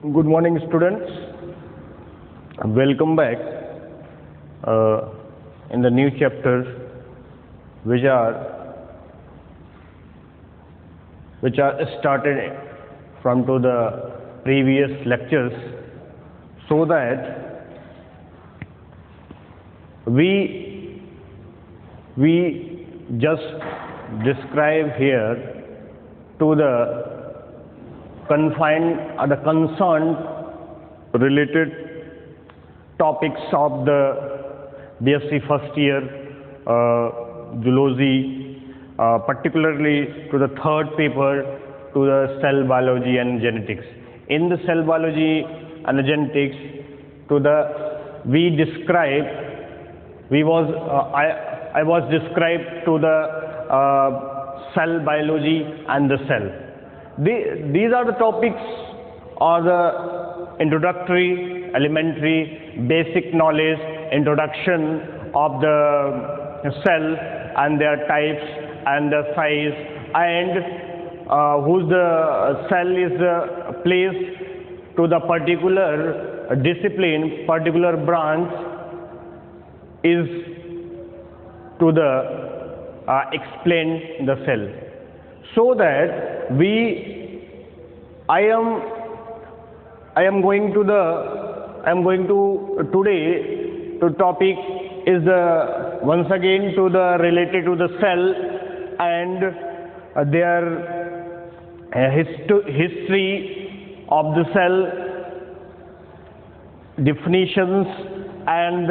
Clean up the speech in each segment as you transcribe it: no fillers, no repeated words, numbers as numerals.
Good morning, students. Welcome back in the new chapters, which are started from to the previous lectures, so that we just describe here to the confined or the concerned related topics of the BSc first year zoology, particularly to the third paper to the cell biology and genetics. In the cell biology and genetics, I was described to the cell biology and the cell. These are the topics or the introductory, elementary, basic knowledge, introduction of the cell and their types and the size, and whose the cell is placed to the particular discipline, particular branch is to the explain the cell. So that I am going to today to topic is once again to the related to the cell and their history of the cell, definitions and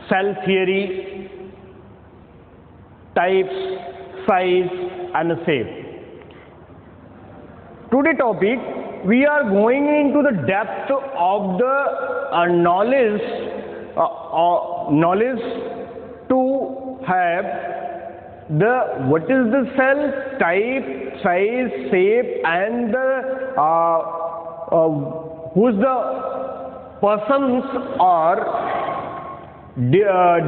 cell theory, types, size and shape. Today topic, we are going into the depth of the knowledge to have the what is the cell type, size, shape and who's the persons are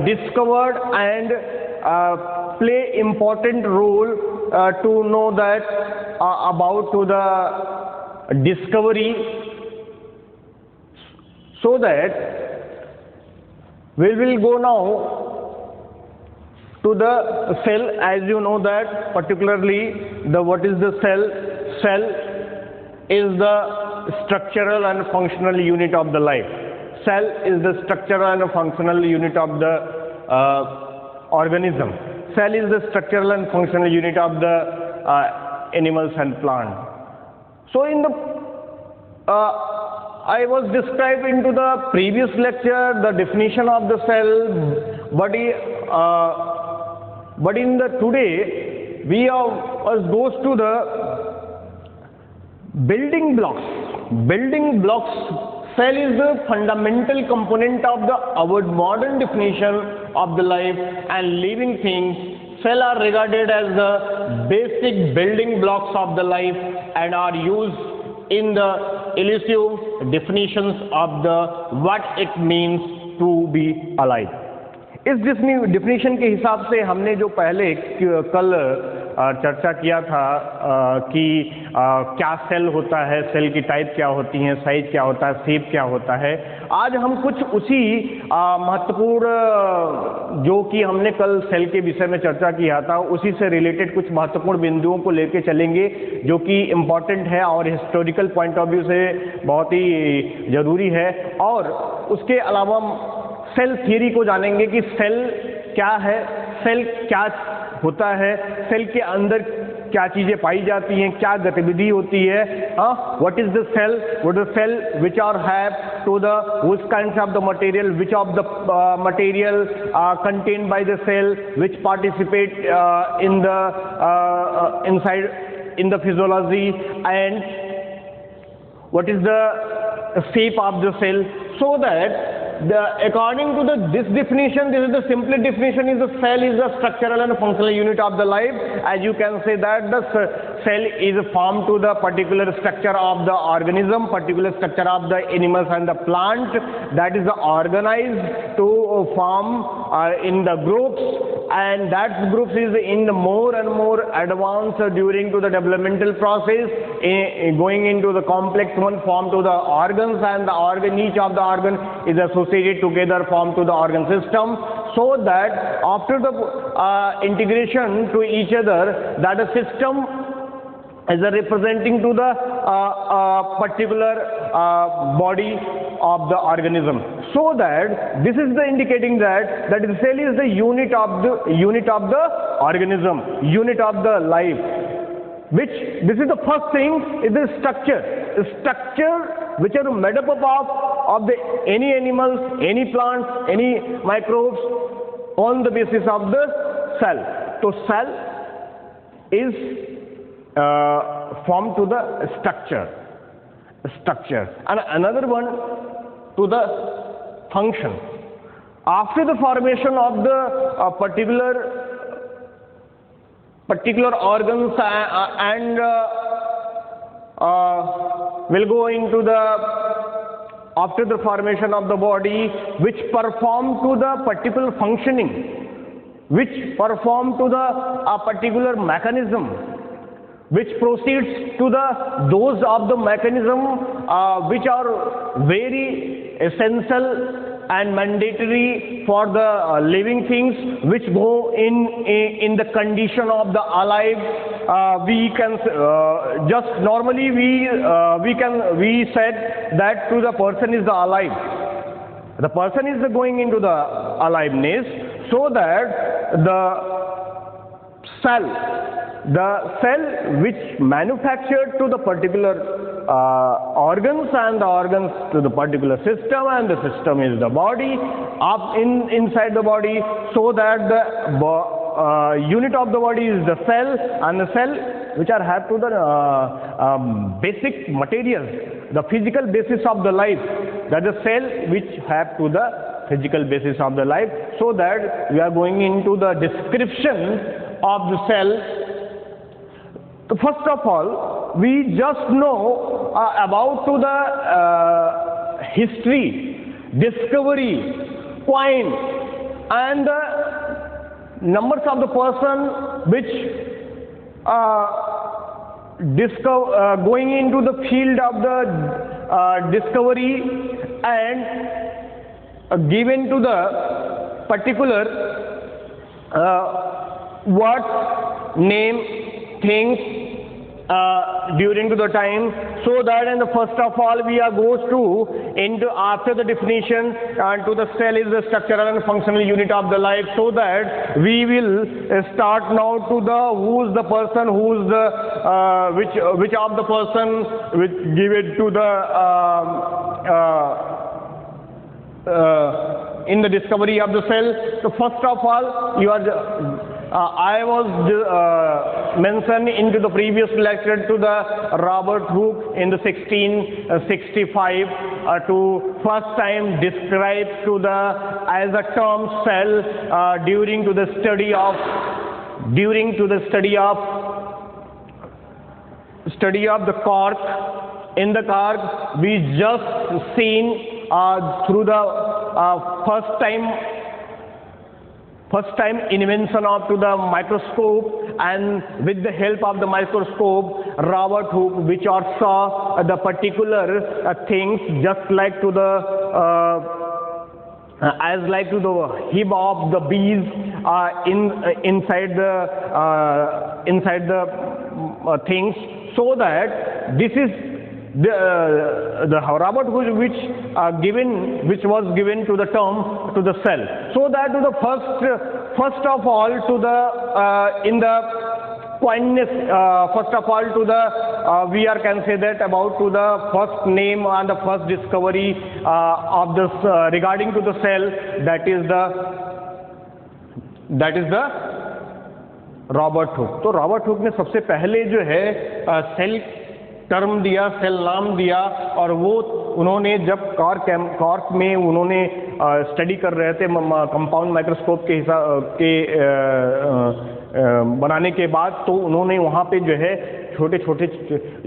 discovered and play important role to know that about to the discovery, so that we will go now to the cell. As you know that particularly the what is the cell is the structural and functional unit of the life. Cell is the structural and functional unit of the organism. Cell is the structural and functional unit of the animals and plants. So in the I was described into the previous lecture the definition of the cell, but in the today we goes to the building blocks. Building blocks. Cell is the fundamental component of our modern definition of the life and living things. Cells are regarded as the basic building blocks of the life and are used in the elusive definitions of the what it means to be alive. इस definition के हिसाब से हमने जो पहले कल चर्चा किया था कि क्या सेल होता है, सेल की टाइप क्या होती हैं, साइज क्या होता है, शेप क्या होता है, आज हम कुछ उसी महत्वपूर्ण जो कि हमने कल सेल के विषय में चर्चा किया था उसी से रिलेटेड कुछ महत्वपूर्ण बिंदुओं को लेकर चलेंगे जो कि इम्पॉर्टेंट है और हिस्टोरिकल पॉइंट ऑफ व्यू से बहुत ही ज़रूरी है। और उसके अलावा सेल थ्योरी को जानेंगे कि सेल क्या है, सेल क्या होता है, सेल के अंदर क्या चीज़ें पाई जाती हैं, क्या गतिविधि होती है, what is the cell, what is the cell which are have to the which kinds of the material, which of the material contained by the cell, which participate in the inside in the physiology and what is the shape of the cell, so that according to this definition, this is the simple definition, is the cell is the structural and functional unit of the life. As you can say that the cell is formed to the particular structure of the organism, particular structure of the animals and the plant, that is organized to form in the groups, and that groups is in the more and more advanced during to the developmental process, going into the complex one, form to the organs, and the organ, each of the organ is associated together, form to the organ system, so that after the integration to each other, that a system is representing to the particular body of the organism. So that this is the indicating that the cell is the unit of the organism, unit of the life. Which this is the first thing is the structure which are made up of the any animals, any plants, any microbes on the basis of the cell. So cell is formed to the structure, and another one to the function. After the formation of the particular organs and will go into the after the formation of the body, which perform to the particular functioning, which perform to the particular mechanism, which proceeds to those of the mechanism which are very essential and mandatory for the living things, which go in the condition of the alive. We can just normally we said that to the person is the alive. The person is going into the aliveness, so that the cell which manufactured to the particular organs, and the organs to the particular system, and the system is the body up inside the body, so that the unit of the body is the cell, and the cell which are have to the basic materials, the physical basis of the life, that the cell which have to the physical basis of the life. So that we are going into the description of the cell. First of all, we just know about to the history, discovery, point, and the numbers of the person which going into the field of the discovery and given to the particular what name things during to the time, so that in the first of all we are goes to into after the definition and to the cell is the structural and functional unit of the life, so that we will start now to the who's the person, who's the which of the person which give it to the in the discovery of the cell. So first of all, you are I was mentioned into the previous lecture to the Robert Hooke in the 1665 to first time describe to the as a term cell during to the study of the cork. In the cork, we just seen through the first time invention of to the microscope, and with the help of the microscope, Robert Hooke, which are saw the particular things just like to the as like to the hib of the bees inside the things, so that this is the Robert Hooke which was given to the term to the cell, so that to the first of all to the in the pointness first of all to the we are can say that about to the first name and the first discovery of this regarding to the cell, that is the Robert Hooke. तो Robert Hooke ने सबसे पहले जो है cell term दिया, cell नाम दिया, और वो उन्होंने जब कॉर्क में उन्होंने स्टडी कर रहे थे कंपाउंड माइक्रोस्कोप के बनाने के बाद तो उन्होंने वहाँ पे जो है छोटे छोटे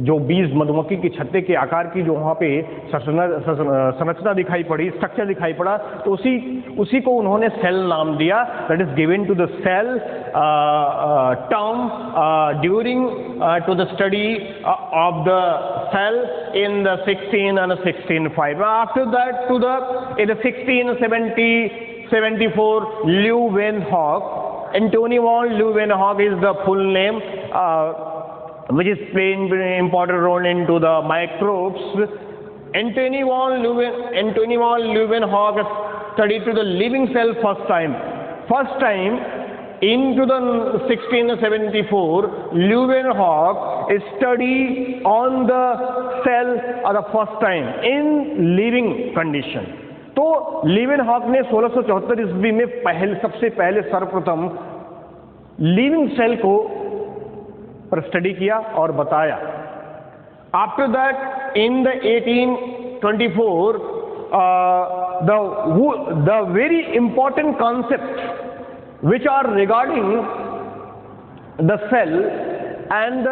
जो 20 मधुमक्खी के छत्ते के आकार की जो वहाँ पे संरचना दिखाई पड़ी, स्ट्रक्चर दिखाई पड़ा, तो उसी को उन्होंने सेल नाम दिया। That is given to the cell term during to the study of the cell in the 16 and 1605. After that, in the 1674, Leeuwenhoek, Antony von Leeuwenhoek is the full name, which is playing very important role into the microbes. Antony von Leeuwenhoek studied to the living cell first time. Into the 1674, Leeuwenhoek studied on the cell for the first time in living condition. तो Leeuwenhoek ने 1674 ईस्वी में सबसे पहले सर्वप्रथम living cell को पर study किया और बताया। After that in the 1824 the very important concept which are regarding the cell and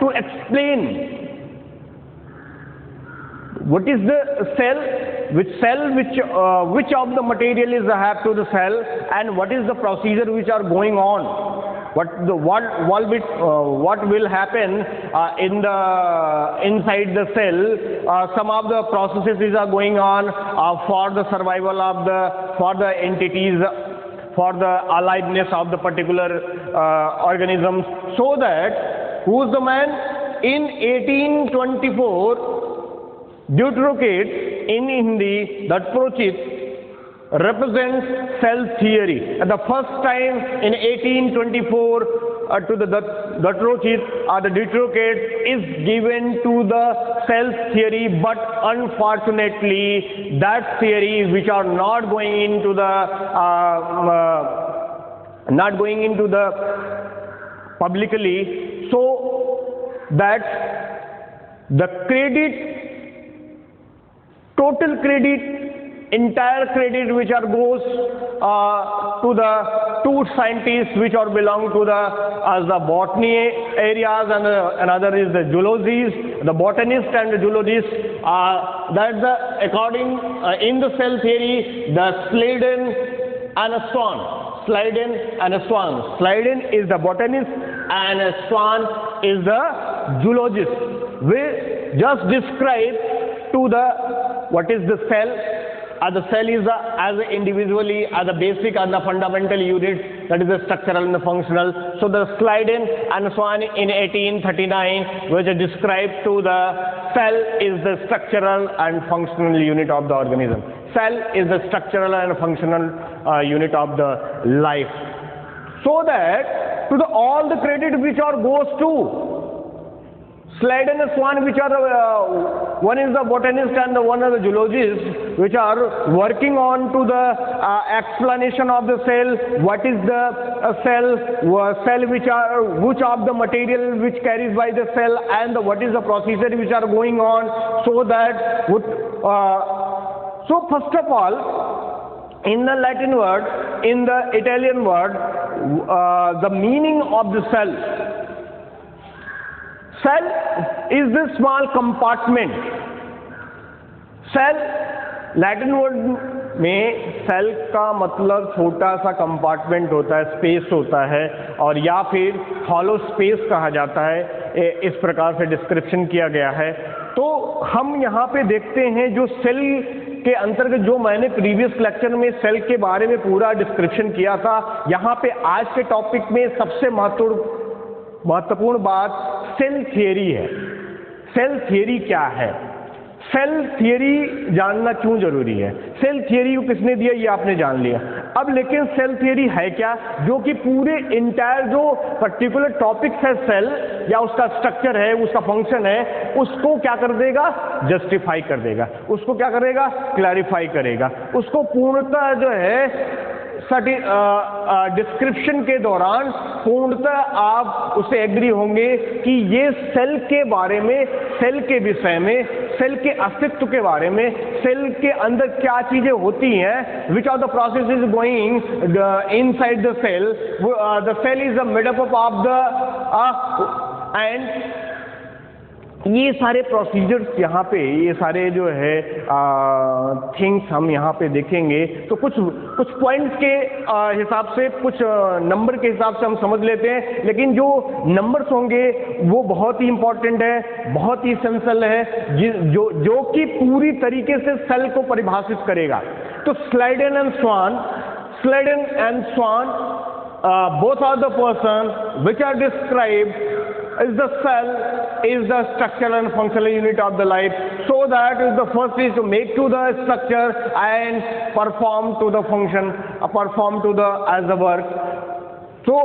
to explain what is the cell, which of the material is have to the cell, and what is the procedure which are going on, what will happen inside the cell. Some of the processes are going on for the survival of for the entities, for the aliveness of the particular organisms. So that who is the man? In 1824, Deuterocates in Hindi, Datprochit represents cell theory. At the first time in 1824 to the Datprochit the Deuterocates is given to the cell theory, but unfortunately that theory which are not going into the publicly, so that the total credit, entire credit which goes to the two scientists which are belong to the botany areas, and another is the zoologists, the botanist and the zoologist. That's the according in the cell theory, the Sladen and a Swan. Sladen and a Swan. Sladen is the botanist and a Swan is the zoologist. We just describe to the what is the cell. The cell is as individually as the basic and the fundamental unit, that is the structural and the functional. So the Sladen and Swan in 1839 which described to the cell is the structural and functional unit of the organism. Cell is the structural and functional unit of the life. So that to the all the credit which goes to Sladen and Swan, which are one is the botanist and the one is the zoologist, which are working on to the explanation of the cell. What is the cell which of the material which carries by the cell, and what is the procedure which are going on, so that so first of all, in the Latin word, in the Italian word, the meaning of the cell. Cell is the small compartment. Cell Latin word में cell का मतलब छोटा सा compartment होता है, space होता है, और या फिर हॉलो स्पेस कहा जाता है, इस प्रकार से डिस्क्रिप्शन किया गया है। तो हम यहाँ पे देखते हैं जो सेल के अंतर्गत जो मैंने प्रीवियस लेक्चर में सेल के बारे में पूरा डिस्क्रिप्शन किया था, यहाँ पे आज के टॉपिक में सबसे महत्वपूर्ण बात सेल थियरी है। सेल थियरी क्या है? सेल थियरी जानना क्यों जरूरी है? सेल थियरी को किसने दिया ये आपने जान लिया। अब लेकिन सेल थियरी है क्या, जो कि पूरे इंटायर जो पर्टिकुलर टॉपिक्स है सेल या उसका स्ट्रक्चर है, उसका फंक्शन है, उसको क्या कर देगा? जस्टिफाई कर देगा, उसको क्या करेगा? क्लैरिफाई करेगा, उसको पूर्णतः जो है डिस्क्रिप्शन के दौरान पूर्णतः आप उससे एग्री होंगे कि ये सेल के बारे में, सेल के विषय में, सेल के अस्तित्व के बारे में, सेल के अंदर क्या चीजें होती हैं, which are the process is going inside the cell is the made up of the and ये सारे प्रोसीजर्स यहाँ पे, ये सारे जो है थिंग्स हम यहाँ पे देखेंगे। तो कुछ पॉइंट्स के हिसाब से, कुछ नंबर के हिसाब से हम समझ लेते हैं, लेकिन जो नंबर्स होंगे वो बहुत ही इंपॉर्टेंट है, बहुत ही एसेंशियल है, जो कि पूरी तरीके से सेल को परिभाषित करेगा। तो Schleiden and Schwann both are the person which are described is the cell is the structural and functional unit of the life. So that is the first is to make to the structure and perform to the function, perform to the as the work. So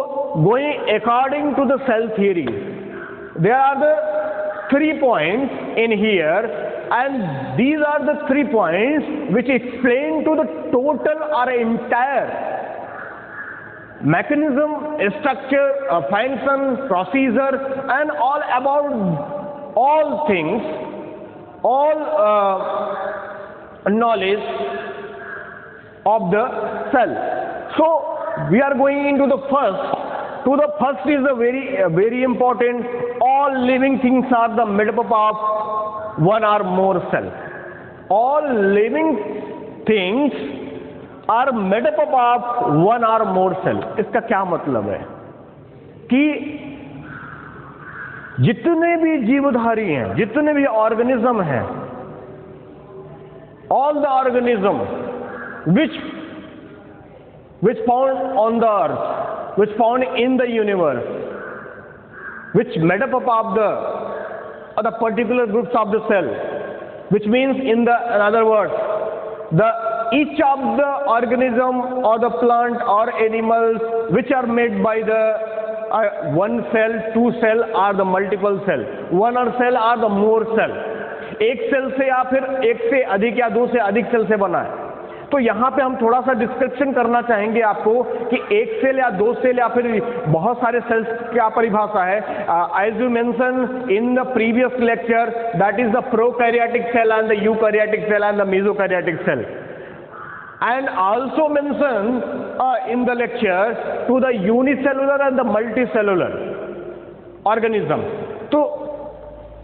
going according to the cell theory, there are the 3 points in here, and these are the 3 points which explain to the total or entire mechanism, structure, function, procedure, and all about all things, all knowledge of the cell. So we are going into the first. To the first is the very important. All living things are the made up of one or more cell. All living things are made up of one or more cell. इसका क्या मतलब है कि जितने भी जीवधारी हैं, जितने भी ऑर्गेनिज्म हैं, all the organism which found on the earth, which found in the universe, which made up of the particular groups of the cell, which means in other words, each of the organism or the plant or animals which are made by the one cell, 2 cell or the multiple cell, one or cell or the more cell, एक cell से या फिर एक से अधिक या 2 से अधिक सेल से बना है। तो यहाँ पे हम थोड़ा सा डिस्क्रिप्शन करना चाहेंगे आपको कि एक सेल या 2 सेल या फिर बहुत सारे सेल्स क्या परिभाषा है। As you mention in the previous lecture, that is the prokaryotic cell and the eukaryotic cell and the mesokaryotic cell, and also mention in the lecture to the unicellular and the multicellular organism. So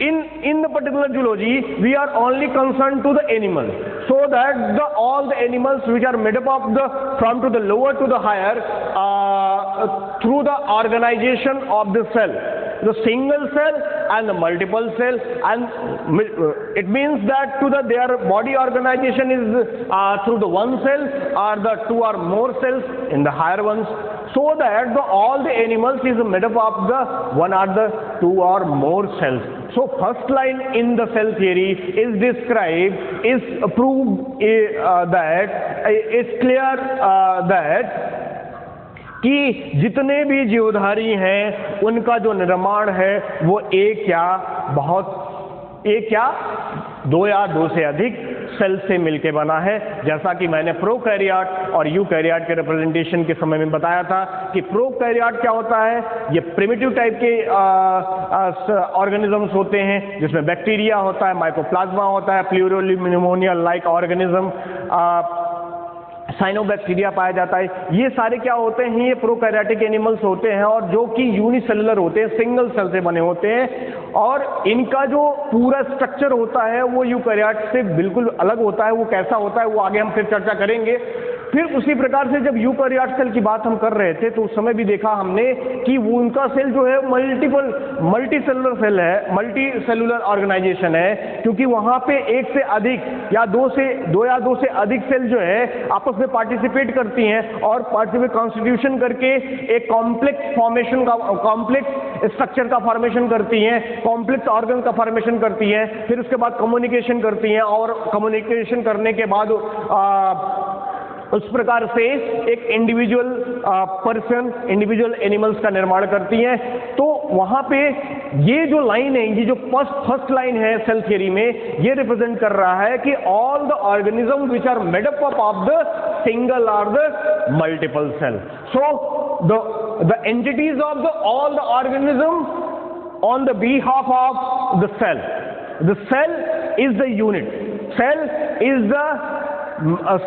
in the particular zoology we are only concerned to the animal, so that all the animals which are made up of from to the lower to the higher through the organization of the cell, the single cell and the multiple cell, and it means that their body organization is through the one cell or the 2 or more cells in the higher ones, so that all the animals is made up of the 1 or the 2 or more cells. So first line in the cell theory is described, is proved that it's clear that कि जितने भी जीवधारी हैं उनका जो निर्माण है वो एक या 2 या 2 से अधिक सेल से मिलके बना है। जैसा कि मैंने प्रोकैरियोट और यूकैरियोट के रिप्रेजेंटेशन के समय में बताया था कि प्रोकैरियोट क्या होता है, ये प्रिमिटिव टाइप के ऑर्गेनिजम्स होते हैं जिसमें बैक्टीरिया होता है, माइकोप्लाज्मा होता है, प्लूरोनिमोनिया लाइक ऑर्गेनिज्म, साइनोबैक्टीरिया पाया जाता है। ये सारे क्या होते हैं, ये प्रोकैरियोटिक एनिमल्स होते हैं और जो कि यूनिसेलुलर होते हैं, सिंगल सेल से बने होते हैं, और इनका जो पूरा स्ट्रक्चर होता है वो यूकैरियोट से बिल्कुल अलग होता है। वो कैसा होता है वो आगे हम फिर चर्चा करेंगे। फिर उसी प्रकार से जब यूकैरियोट सेल की बात हम कर रहे थे तो उस समय भी देखा हमने कि वो उनका सेल जो है मल्टीसेलुलर सेल है, मल्टीसेलुलर ऑर्गेनाइजेशन है, क्योंकि वहां पे एक से अधिक या 2 या 2 से अधिक सेल जो है आपस में पार्टिसिपेट करती हैं और पार्टिसिपेट कॉन्स्टिट्यूशन करके एक कॉम्प्लेक्स फॉर्मेशन का, कॉम्प्लेक्स स्ट्रक्चर का फॉर्मेशन करती हैं, कॉम्प्लेक्स ऑर्गन का फॉर्मेशन करती हैं, फिर उसके बाद कम्युनिकेशन करती हैं और कम्युनिकेशन करने के बाद उस प्रकार से एक इंडिविजुअल पर्सन, इंडिविजुअल एनिमल्स का निर्माण करती हैं। तो वहां पे ये जो लाइन है, ये जो फर्स्ट लाइन है सेल थ्योरी में, ये रिप्रेजेंट कर रहा है कि all the organism which are made up of the single और the multiple cell. So the entities of the all the organism on the behalf of the cell. The cell is the unit. Cell is the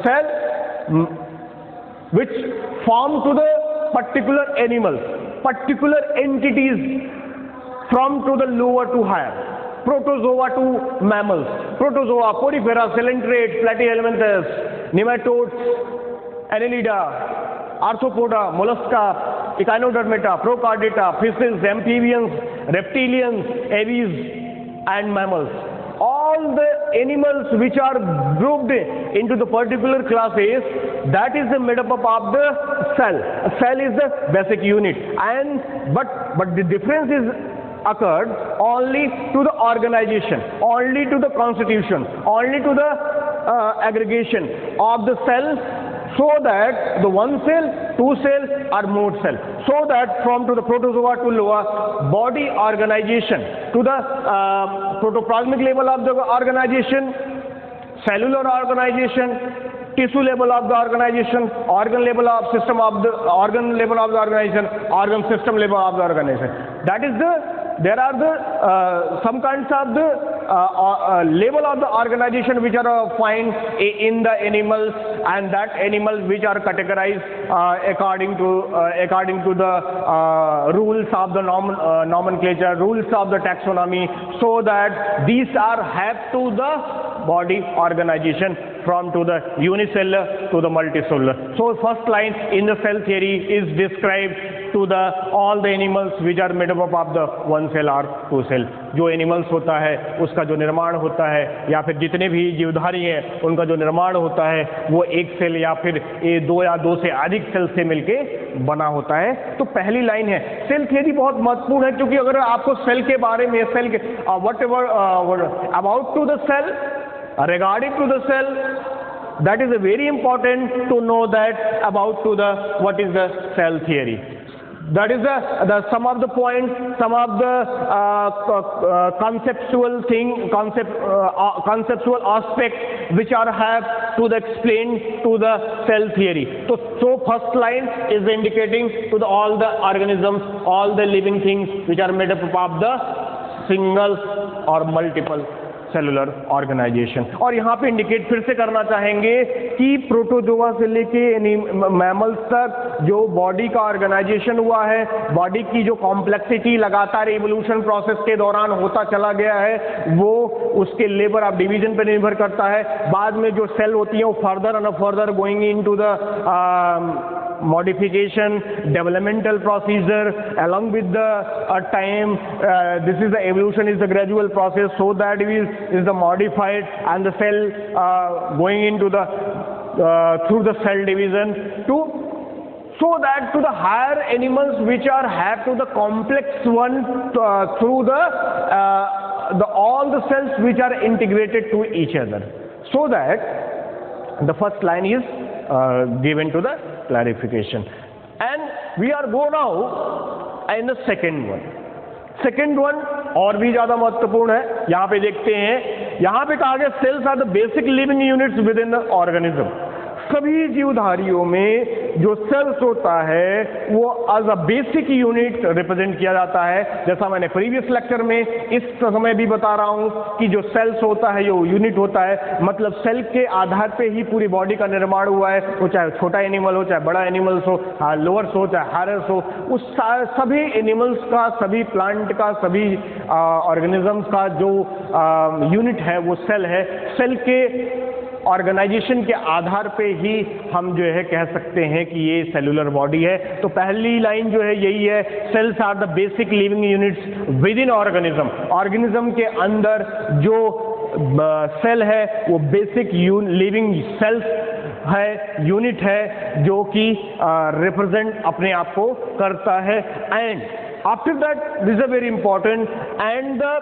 cell which form to the particular animals, particular entities from to the lower to higher. Protozoa to mammals. Protozoa, Porifera, Coelenterate, Platyhelminthes, nematodes, Annelida, Arthropoda, Mollusca, Echinodermata, Procardata, fishes, amphibians, reptilians, aves and mammals. All the animals which are grouped into the particular classes, that is made up of the cell. A cell is the basic unit, and but the difference is occurred only to the organization, only to the constitution, only to the aggregation of the cell, so that the one cell, two cell or more cell, so that from to the protozoa to lower body organization, to the protoplasmic level of the organization, cellular organization, tissue level of the organization, organ level of system of the organ level of the organization, organ system level of the organization. That is the, there are the some kinds of the level of the organization which are found in the animals, and that animals which are categorized according to the rules of the nomenclature, rules of the taxonomy, so that these are have to the body organization from to the unicellular to the multicellular. So first line in the cell theory is described to the all the animals which are made up of the one cell or two cell. जो animals होता है उसका जो निर्माण होता है, या फिर जितने भी जीवधारी हैं उनका जो निर्माण होता है, वो एक सेल या फिर दो या दो से अधिक सेल से मिलके बना होता है। तो पहली लाइन है सेल थियरी बहुत महत्वपूर्ण है, क्योंकि अगर आपको सेल के बारे में, सेल के whatever about to the cell, regarding to the cell, that is very important to know that about to the what is the cell theory. That is the some of the points, some of the conceptual thing, conceptual aspects which are have to the explain to the cell theory. So first line is indicating to the all the organisms, all the living things which are made up of the single or multiple cellular organization. और यहाँ पे indicate फिर से करना चाहेंगे कि protozoa से लेके मैमल्स तक जो बॉडी का ऑर्गेनाइजेशन हुआ है, बॉडी की जो कॉम्प्लेक्सिटी लगातार इवोल्यूशन प्रोसेस के दौरान होता चला गया है, वो उसके लेबर ऑफ डिवीजन पर निर्भर करता है। बाद में जो सेल होती है वो further and further going into the modification, developmental procedure, along with the time, this is the evolution is the gradual process, so that is the modified and the cell going into the through the cell division to, so that to the higher animals which are have to the complex one through the all the cells which are integrated to each other, so that the first line is given to the clarification. And we are go now in the second one. Second one और भी ज्यादा महत्वपूर्ण है। यहाँ पे देखते हैं, यहाँ पे कहा गया cells are the basic living units within the organism. सभी जीवधारियों में जो सेल्स होता है वो as a basic unit represent किया जाता है। जैसा मैंने प्रीवियस लेक्चर में इस समय भी बता रहा हूं कि जो सेल्स होता है, जो यूनिट होता है, मतलब सेल के आधार पे ही पूरी बॉडी का निर्माण हुआ है। वो चाहे छोटा एनिमल हो, चाहे बड़ा एनिमल्स हो, लोअर्स हो, चाहे हायर्स हो, उस सभी एनिमल्स का, सभी प्लांट का, सभी ऑर्गेनिजम्स का जो यूनिट है वो सेल है। सेल के ऑर्गेनाइजेशन के आधार पे ही हम जो है कह सकते हैं कि ये सेलुलर बॉडी है। तो पहली लाइन जो है यही है, cells are the basic living units within organism. Organism के अंदर जो सेल है वो बेसिक लिविंग सेल्स है, यूनिट है, जो कि रिप्रेजेंट अपने आप को करता है। And after that this is very important, and the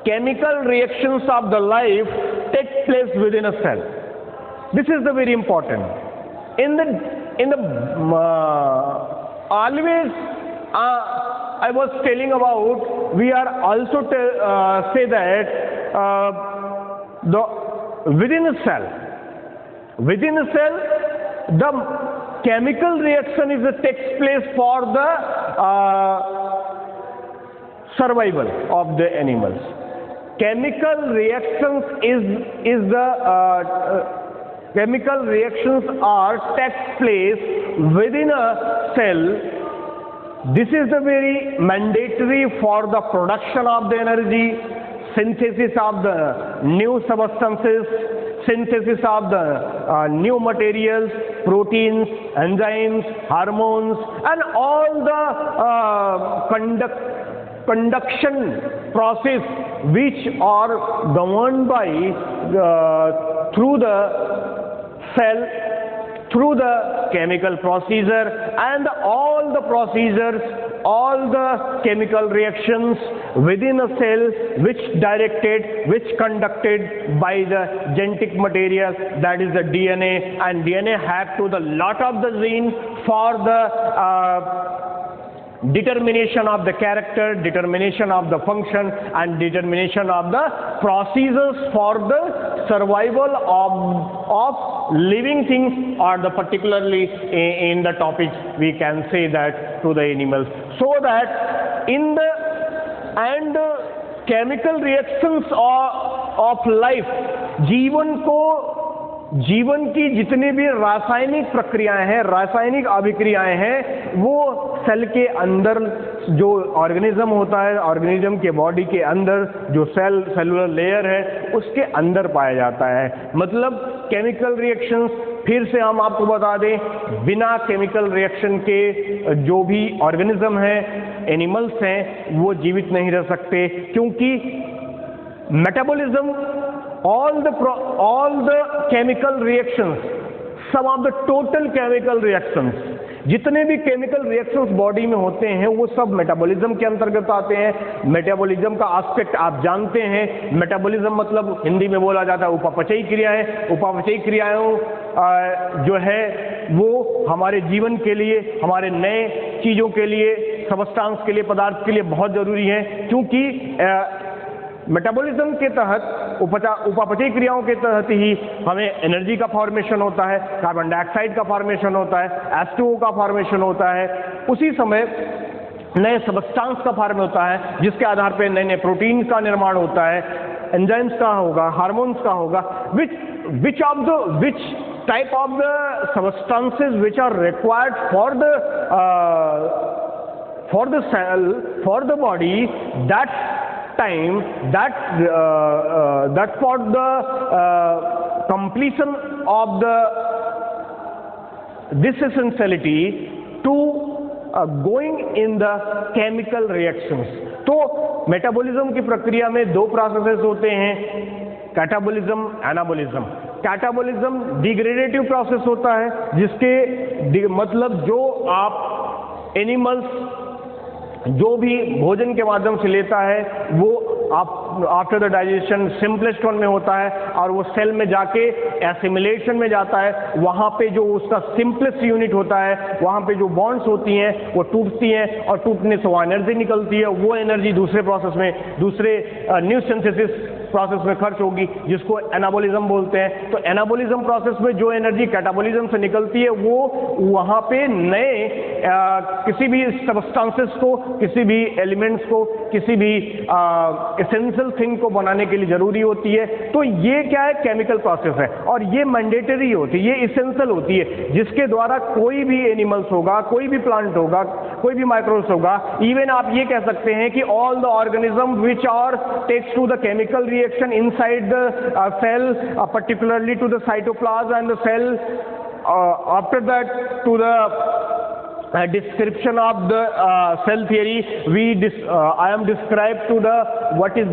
chemical reactions of the life take place within a cell. This is the very important. in the always I was telling about, we are also say that the within a cell the chemical reaction takes place for the survival of the animals. Chemical reactions chemical reactions takes place within a cell. This is the very mandatory for the production of the energy, synthesis of the new substances, synthesis of the new materials, proteins, enzymes, hormones, and all the conduction process which are governed by through the cell, through the chemical procedure, and all the procedures, all the chemical reactions within a cell which conducted by the genetic material, that is the DNA, and DNA have to the lot of the gene for the determination of the character, determination of the function, and determination of the procedures for the survival of living things, or the particularly in the topics we can say that to the animals. So that in the and chemical reactions of life, जीवन की जितनी भी रासायनिक प्रक्रियाएं हैं, रासायनिक अभिक्रियाएं हैं, वो सेल के अंदर जो ऑर्गेनिज्म होता है, ऑर्गेनिज्म के बॉडी के अंदर जो सेलुलर लेयर है उसके अंदर पाया जाता है। मतलब केमिकल रिएक्शंस, फिर से हम आपको बता दें, बिना केमिकल रिएक्शन के जो भी ऑर्गेनिज्म हैं, एनिमल्स हैं, वो जीवित नहीं रह सकते, क्योंकि metabolism, all the chemical reactions, some of the total chemical reactions, जितने भी केमिकल रिएक्शंस बॉडी में होते हैं वो सब मेटाबॉलिज्म के अंतर्गत आते हैं। मेटाबॉलिज्म का एस्पेक्ट आप जानते हैं। मेटाबॉलिज्म मतलब हिंदी में बोला जाता है उपापचयी क्रियाएं। उपापचयी क्रियाएं जो है वो हमारे जीवन के लिए, हमारे नए चीज़ों के लिए, सबस्टांस के लिए, पदार्थ के लिए बहुत ज़रूरी है, क्योंकि मेटाबॉलिज्म के तहत, उपापचयी क्रियाओं के तहत ही हमें एनर्जी का फॉर्मेशन होता है, कार्बन डाइऑक्साइड का फॉर्मेशन होता है, H2O का फॉर्मेशन होता है, उसी समय नए सबस्टांस का फॉर्मेशन होता है, जिसके आधार पर नए नए प्रोटीन का निर्माण होता है, एंजाइम्स का होगा, हार्मोन्स का होगा, which type of the substances which are required for the cell, for the body, that time, that for the completion of this essentiality to going in the chemical reactions। तो metabolism की प्रक्रिया में दो processes होते हैं, catabolism, anabolism. Catabolism degradative process होता है, जिसके मतलब जो आप एनिमल्स जो भी भोजन के माध्यम से लेता है वो after the digestion simplest one में होता है, और वो सेल में जाके एसिमिलेशन में जाता है। वहाँ पे जो उसका सिंपलेस्ट यूनिट होता है, वहाँ पे जो बॉन्ड्स होती हैं वो टूटती हैं, और टूटने से वो एनर्जी निकलती है। वो एनर्जी दूसरे प्रोसेस में, दूसरे न्यू सिंथेसिस प्रोसेस में खर्च होगी, जिसको एनाबॉलिज्म बोलते हैं। तो एनाबॉलिज्म प्रोसेस में जो एनर्जी कैटाबॉलिज्म से निकलती है वो वहाँ पे नए किसी भी सबस्टांसेस को, किसी भी एलिमेंट्स को, किसी भी एसेंशियल थिंग को बनाने के लिए जरूरी होती है। तो ये क्या है, केमिकल प्रोसेस है, और ये मैंडेटरी होती है, ये इसेंशियल होती है, जिसके द्वारा कोई भी एनिमल्स होगा, कोई भी प्लांट होगा, कोई भी माइक्रोब्स होगा, इवन आप ये कह सकते हैं कि all the organism which are takes to the chemical reaction inside the cell, particularly to the cytoplasm and the cell, after that to the description of the cell theory, I am described to the what is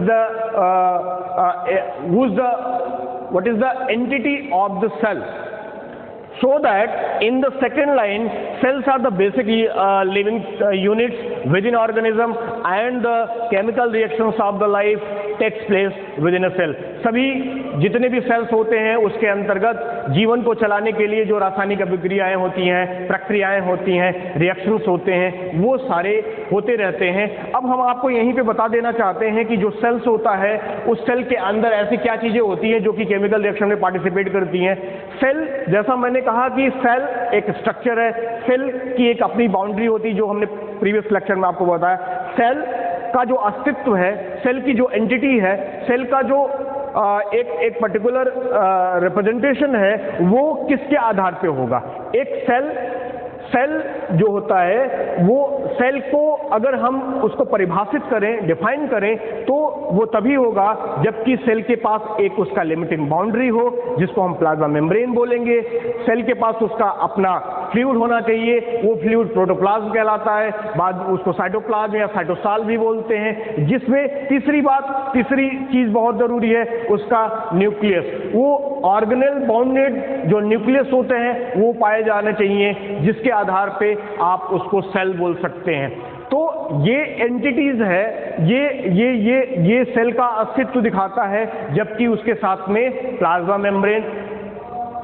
the entity of the cell. So that in the second line, cells are the basic living units within organism, and the chemical reactions of the life takes place within a cell. सभी जितने भी sales होते हैं उसके अंतर्गत जीवन को चलाने के लिए जो रासायनिक अभिक्रियाएं होती हैं, प्रक्रियाएं होती हैं, रिएक्शंस होते हैं, वो सारे होते रहते हैं। अब हम आपको यहीं पे बता देना चाहते हैं कि जो सेल्स होता है उस सेल के अंदर ऐसी क्या चीजें होती हैं जो कि केमिकल रिएक्शन में पार्टिसिपेट करती हैं। सेल, जैसा मैंने कहा कि सेल एक स्ट्रक्चर है, सेल की एक अपनी बाउंड्री होती है जो हमने प्रीवियस लेक्चर में आपको बताया। सेल का जो अस्तित्व है, सेल की जो एंटिटी है, सेल का जो एक पर्टिकुलर रिप्रेजेंटेशन है वो किसके आधार पे होगा। एक सेल जो होता है वो सेल को अगर हम उसको परिभाषित करें, डिफाइन करें, तो वो तभी होगा जबकि सेल के पास एक उसका लिमिटिंग बाउंड्री हो जिसको हम प्लाज्मा मेम्ब्रेन बोलेंगे। सेल के पास उसका अपना फ्लूइड होना चाहिए, वो फ्लूइड प्रोटोप्लाज्म कहलाता है, बाद उसको साइटोप्लाज्म या साइटोसाल भी बोलते हैं। जिसमें तीसरी चीज बहुत जरूरी है, उसका न्यूक्लियस। वो ऑर्गेनेल बाउंडेड जो न्यूक्लियस होते हैं वो पाए जाने चाहिए जिसके आधार पे आप उसको सेल बोल सकते हैं। तो ये एंटिटीज है, ये सेल का अस्तित्व दिखाता है, जबकि उसके साथ में प्लाज्मा मेम्ब्रेन,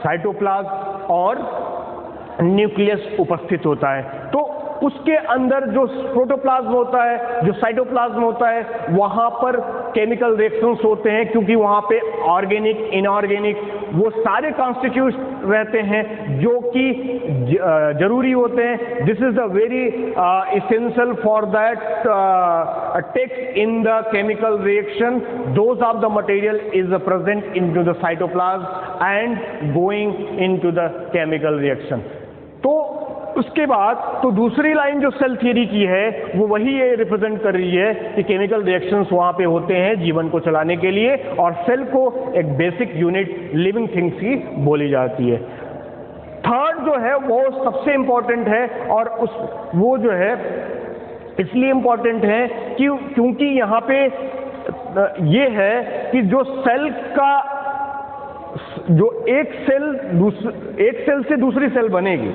साइटोप्लाज्म और न्यूक्लियस उपस्थित होता है। तो उसके अंदर जो प्रोटोप्लाज्म होता है, जो साइटोप्लाज्म होता है, वहां पर केमिकल रिएक्शंस होते हैं क्योंकि वहां पे ऑर्गेनिक, इनऑर्गेनिक वो सारे कॉन्स्टिट्यूट रहते हैं जो कि जरूरी होते हैं। This is the very essential for that takes in the chemical reaction. Those of the material is present in to the cytoplasm and going in to the chemical reaction. तो उसके बाद तो दूसरी लाइन जो सेल थ्योरी की है वो वही ये रिप्रेजेंट कर रही है कि केमिकल रिएक्शंस वहां पे होते हैं जीवन को चलाने के लिए, और सेल को एक बेसिक यूनिट लिविंग थिंग्स की बोली जाती है। थर्ड जो है वो सबसे इंपॉर्टेंट है, और वो जो है इसलिए इंपॉर्टेंट है क्योंकि यहाँ पे ये है कि जो सेल का जो एक सेल से दूसरी सेल बनेगी,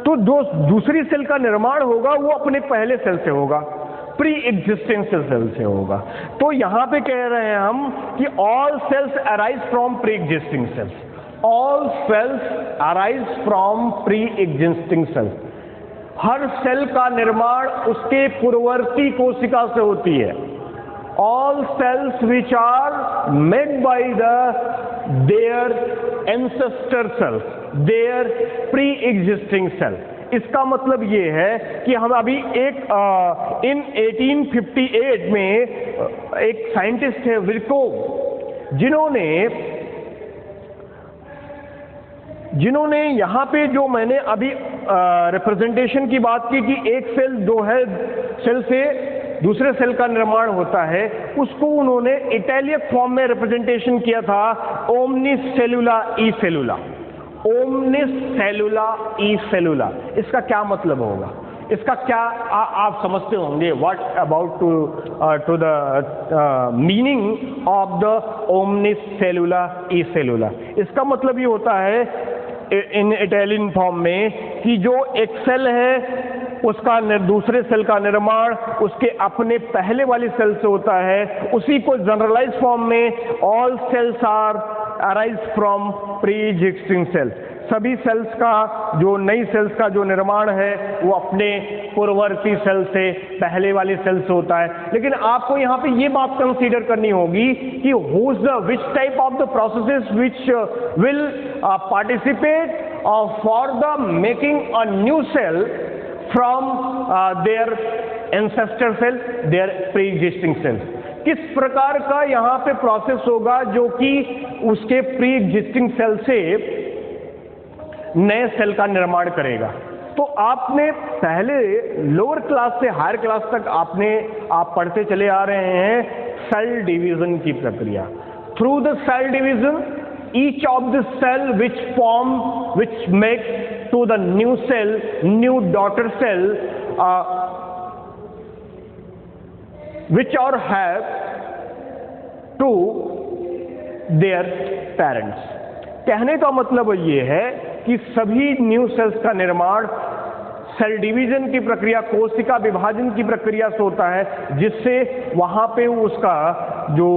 तो जो दूसरी सेल का निर्माण होगा वो अपने पहले सेल से होगा, प्री एग्जिस्टिंग सेल से होगा। तो यहां पे कह रहे हैं हम कि all cells arise from pre existing cells, all cells arise from pre existing cells. हर सेल का निर्माण उसके पूर्ववर्ती कोशिका से होती है। All cells which are made by their ancestor cells, their pre-existing cell। इसका मतलब ये है कि हम अभी इन 1858 में एक साइंटिस्ट है विर्कोव, जिन्होंने यहाँ पे जो मैंने अभी रिप्रेजेंटेशन की बात की कि एक सेल जो है सेल से दूसरे सेल का निर्माण होता है, उसको उन्होंने इटैलिक फॉर्म में रिप्रेजेंटेशन किया था, omnis cellula e सेलुला। Omnis cellula e cellula, इसका क्या मतलब होगा? इसका क्या आप समझते होंगे? What about to the meaning of the omnis cellula e cellula? इसका मतलब ये होता है इन इटालियन फॉर्म में कि जो एक सेल है उसका दूसरे सेल का निर्माण उसके अपने पहले वाली सेल से होता है। उसी को जनरलाइज फॉर्म में all cells are arise from pre existing cell. सभी सेल्स का जो नई सेल्स का जो निर्माण है वो अपने पूर्ववर्ती सेल से, पहले वाली सेल से होता है। लेकिन आपको यहाँ पे ये बात कंसीडर करनी होगी कि whose the which type of the processes which will participate for the making a new cell from their ancestor cell, their pre-existing cells। किस प्रकार का यहाँ पे प्रोसेस होगा जो कि उसके प्री एग्जिस्टिंग सेल से नए सेल का निर्माण करेगा। तो आपने पहले लोअर क्लास से हायर क्लास तक आप पढ़ते चले आ रहे हैं सेल डिवीजन की प्रक्रिया। Through the cell division each of the cell which makes to the new cell, new daughter cell, which are have to their parents। कहने का मतलब ये है कि सभी न्यू सेल्स का निर्माण सेल डिवीजन की प्रक्रिया, कोशिका विभाजन की प्रक्रिया से होता है, जिससे वहाँ पे उसका जो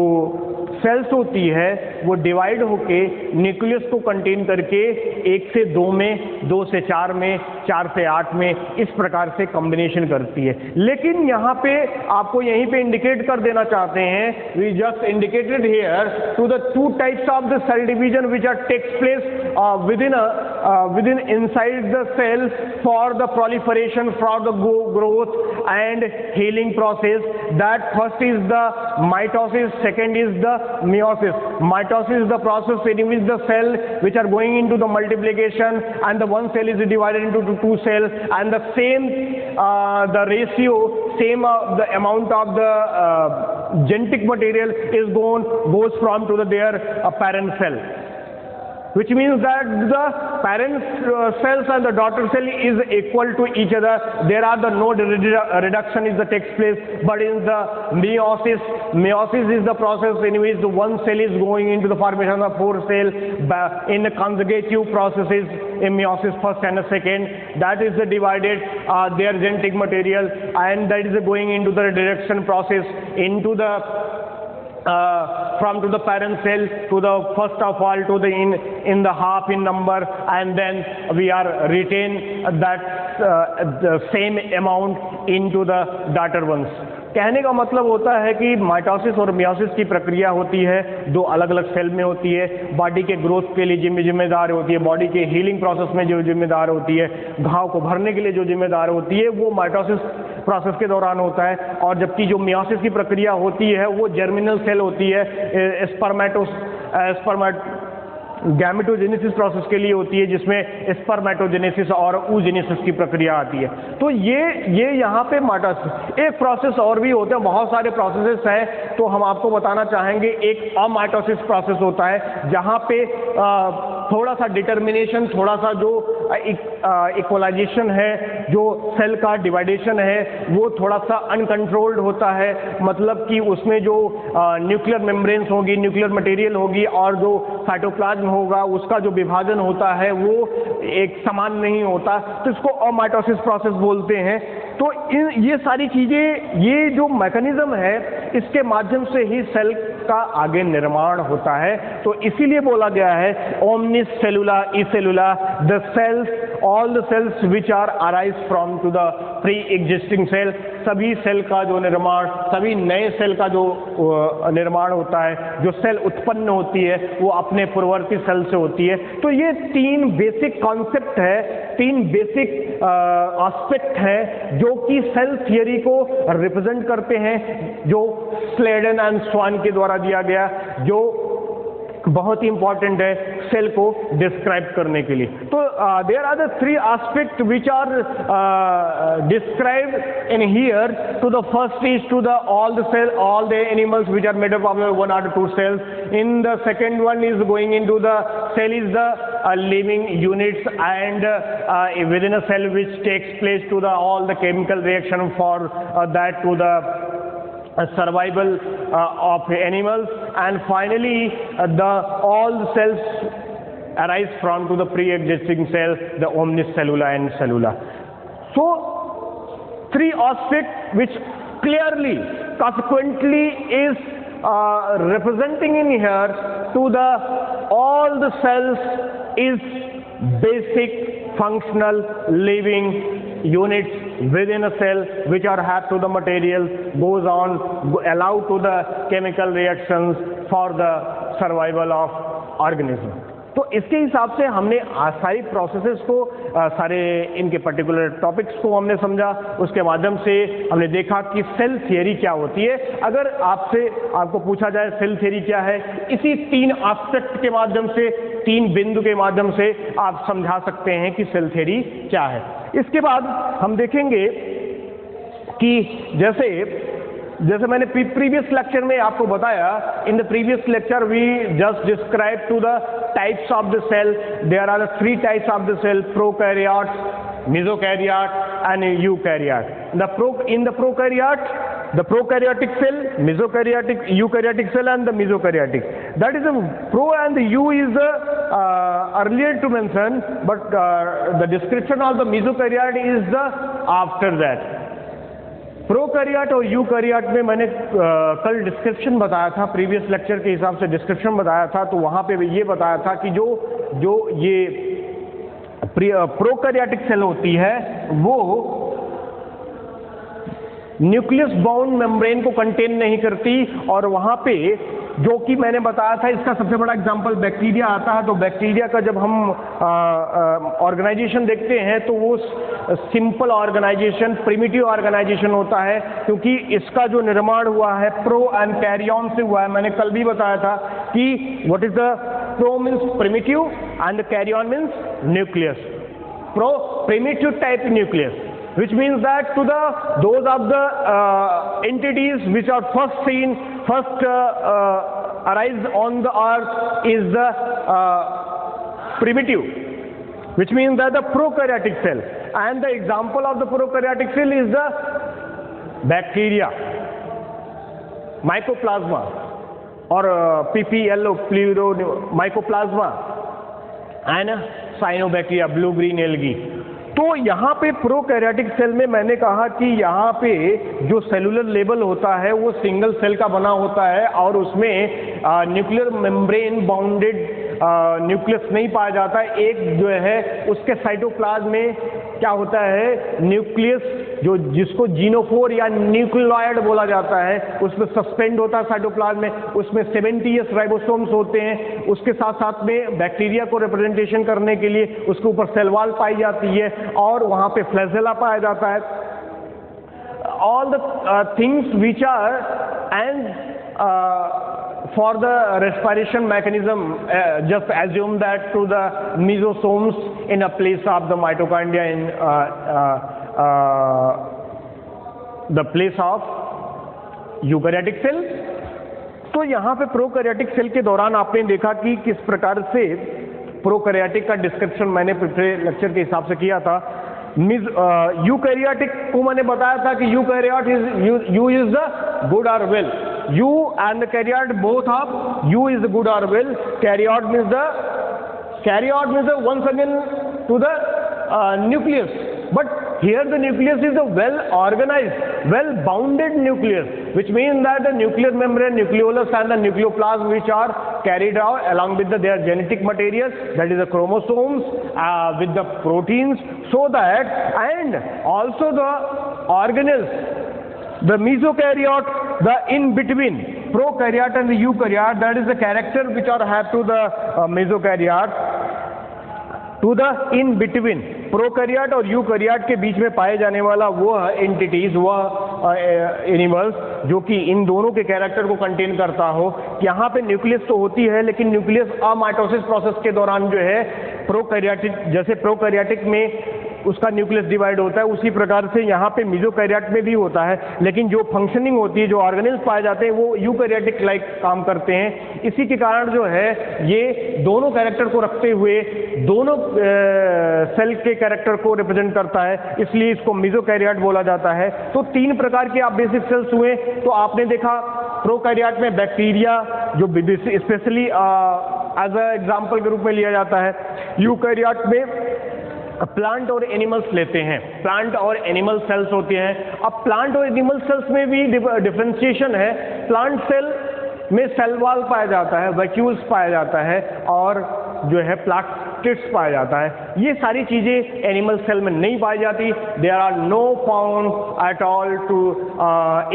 सेल्स होती है वो डिवाइड होके न्यूक्लियस को कंटेन करके 1 से 2 में, 2 से 4 में, 4 से 8 में, इस प्रकार से कॉम्बिनेशन करती है। लेकिन यहाँ पे आपको यहीं पे इंडिकेट कर देना चाहते हैं, we just indicated here to the 2 types of the cell division which are takes place within inside the cell for the proliferation, for the growth and healing process. That first is the mitosis, second is the meiosis. Mitosis is the process in which the cell which are going into the multiplication, and the one cell is divided into 2 cells, and the same the ratio, same the amount of the genetic material is goes from to their parent cell, which means that the parent cells and the daughter cell is equal to each other. There are the no reduction is the takes place, but in the meiosis is the process in which the one cell is going into the formation of 4 cells in the conjugative processes in meiosis first and the second. That is the divided their genetic material, and that is going into the reduction process into the from to the parent cell to the first of all to the in the half in number, and then we are retain that the same amount into the daughter ones. कहने का मतलब होता है कि mitosis और meiosis की प्रक्रिया होती है, 2 अलग अलग सेल में होती है। बॉडी के ग्रोथ के लिए जिम्मेदार होती है, बॉडी के हीलिंग प्रोसेस में जो जिम्मेदार होती है, घाव को भरने के लिए जो जिम्मेदार होती है, वो माइटोसिस प्रोसेस के दौरान होता है। और जबकि जो मियोसिस की प्रक्रिया होती है वो जर्मिनल सेल होती है, गैमेटोजेनेसिस प्रोसेस के लिए होती है, जिसमें स्पर्मेटोजेनेसिस और oogenesis की प्रक्रिया आती है। तो ये यहाँ पे माइटोसिस एक प्रोसेस और भी होते हैं, बहुत सारे प्रोसेसेस हैं, तो हम आपको बताना चाहेंगे। एक अमाइटोसिस प्रोसेस होता है, जहाँ पे थोड़ा सा डिटर्मिनेशन, थोड़ा सा जो इक्वलाइजेशन है, जो सेल का डिवाइडेशन है, वो थोड़ा सा अनकंट्रोल्ड होता है। मतलब कि उसमें जो न्यूक्लियर मेम्ब्रेन्स होगी, न्यूक्लियर मटेरियल होगी, और जो साइटोप्लाज्म होगा, उसका जो विभाजन होता है वो एक समान नहीं होता, तो इसको अमाइटोसिस प्रोसेस बोलते हैं। तो ये सारी चीज़ें, ये जो मैकेनिज्म है, इसके माध्यम से ही सेल का आगे निर्माण होता है। तो इसीलिए बोला गया है omnis cellula e cellula, the cells, all the cells which are arise from to the pre existing cell. सभी सेल का जो निर्माण, सभी नए सेल का जो निर्माण होता है, जो सेल उत्पन्न होती है, वो अपने पूर्ववर्ती सेल से होती है। तो ये 3 बेसिक कॉन्सेप्ट है, 3 बेसिक एस्पेक्ट है जो कि सेल थियरी को रिप्रेजेंट करते हैं, जो स्लेडन एंड स्वान के द्वारा दिया गया, जो बहुत ही इंपॉर्टेंट है सेल को डिस्क्राइब करने के लिए। तो there are the 3 aspect which are described in here. To the first is to the all the cell, all the animals which are made up of 1 or 2 cells. In the second one is going into the cell is the living units, and within a cell which takes place to the all the chemical reaction for that to the survival of animals, and finally all the cells arise from to the pre-existing cell, the omnis cellula and cellula. So 3 aspects which clearly, consequently is representing in here to the all the cells is basic functional living units within a cell which are have to the material goes on allow to the chemical reactions for the survival of organism. तो इसके हिसाब से हमने सारी processes को, सारे इनके particular topics को हमने समझा। उसके माध्यम से हमने देखा कि सेल थियरी क्या होती है। अगर आपको पूछा जाए सेल थियरी क्या है, इसी 3 एस्पेक्ट के माध्यम से, 3 बिंदु के माध्यम से आप समझा सकते हैं कि सेल थियरी क्या है। इसके बाद हम देखेंगे कि जैसे मैंने प्रीवियस लेक्चर में आपको बताया, in the previous lecture we just describe to the types of the cell. There are 3 types of the cell, prokaryotes, mesokaryote and eukaryote. In the prokaryote, the prokaryotic cell, eukaryotic cell and the mesokaryotic. That is a pro, and the U is earlier to mention, but the description of the mesokaryote is the after that. Prokaryote और eukaryote में मैंने कल description बताया था, previous lecture के हिसाब से description बताया था, तो वहाँ पे ये बताया था कि जो ये प्रोकैरियोटिक सेल होती है वो न्यूक्लियस बाउंड मेम्ब्रेन को कंटेन नहीं करती, और वहाँ पे जो कि मैंने बताया था इसका सबसे बड़ा एग्जांपल बैक्टीरिया आता है। तो बैक्टीरिया का जब हम ऑर्गेनाइजेशन देखते हैं तो वो सिंपल ऑर्गेनाइजेशन, प्रिमिटिव ऑर्गेनाइजेशन होता है, क्योंकि इसका जो निर्माण हुआ है प्रो एंड कैरियन से हुआ है। मैंने कल भी बताया था कि what is the pro means primitive and karyon means nucleus. Pro primitive type nucleus, which means that to those of the entities which are first arise on the earth is the primitive, which means that the prokaryotic cell, and the example of the prokaryotic cell is the bacteria, mycoplasma or PPLO, pleuro mycoplasma, and cyanobacteria, blue green algae। तो यहाँ पे prokaryotic cell में मैंने कहा कि यहाँ पे जो सेलुलर लेवल होता है वो सिंगल सेल का बना होता है, और उसमें न्यूक्लियर मेम्ब्रेन बाउंडेड न्यूक्लियस नहीं पाया जाता है। एक जो है उसके साइटोप्लाज्म में क्या होता है, न्यूक्लियस जो जिसको जीनोफोर या न्यूक्लियोइड बोला जाता है, उसमें सस्पेंड होता है साइटोप्लाज्म में, उसमें 70s राइबोसोम्स होते हैं। उसके साथ साथ में बैक्टीरिया को रिप्रेजेंटेशन करने के लिए उसके ऊपर सेल वॉल पाई जाती है, और वहाँ पे फ्लैजेला पाया जाता है। All the things which are and for the respiration mechanism, just assume that to the mesosomes in a place of the mitochondria in the place of eukaryotic cell। तो यहाँ पे प्रोकैरियोटिक सेल के दौरान आपने देखा कि किस प्रकार से प्रोकैरियोटिक का डिस्क्रिप्शन मैंने पिछले लेक्चर के हिसाब से किया था। यूकैरियोटिक को मैंने बताया था कि eukaryote is you is the good और well, you and the karyote both of you is the good or well, karyote means the once again to the nucleus, but here the nucleus is a well organized, well bounded nucleus, which means that the nuclear membrane, nucleolus and the nucleoplasm which are carried out along with their genetic materials, that is the chromosomes with the proteins, so that, and also the organelles, the mesokaryote, the in between prokaryote and the eukaryote, that is the character which are have to the mesokaryote, to the in between prokaryote और eukaryote के बीच में पाए जाने वाला वो entities, वह animals जो कि इन दोनों के कैरेक्टर को कंटेन करता हो। यहाँ पे न्यूक्लियस तो होती है, लेकिन न्यूक्लियस अमाइटोसिस प्रोसेस के दौरान जो है प्रोकैरियोटिक, जैसे प्रोकैरियोटिक में उसका न्यूक्लियस डिवाइड होता है, उसी प्रकार से यहाँ पे मेसोकैरियोट में भी होता है, लेकिन जो फंक्शनिंग होती है, जो ऑर्गेनेल्स पाए जाते हैं, वो यूकैरियोटिक लाइक काम करते हैं। इसी के कारण जो है ये दोनों कैरेक्टर को रखते हुए दोनों सेल के कैरेक्टर को रिप्रेजेंट करता है, इसलिए इसको मेसोकैरियोट बोला जाता है। तो तीन प्रकार के आप बेसिक सेल्स हुए। तो आपने देखा प्रोकैरियोट में बैक्टीरिया जो स्पेशली एज अ एग्जाम्पल के रूप में लिया जाता है, यूकैरियोट में प्लांट और एनिमल्स लेते हैं, प्लांट और एनिमल सेल्स होते हैं। अब प्लांट और एनिमल सेल्स में भी डिफरेंशिएशन है। प्लांट सेल में सेल वॉल पाया जाता है, वैक्यूल्स पाया जाता है, और जो है प्लास्टिड्स पाया जाता है। ये सारी चीजें एनिमल सेल में नहीं पाई जाती। There are no found at all to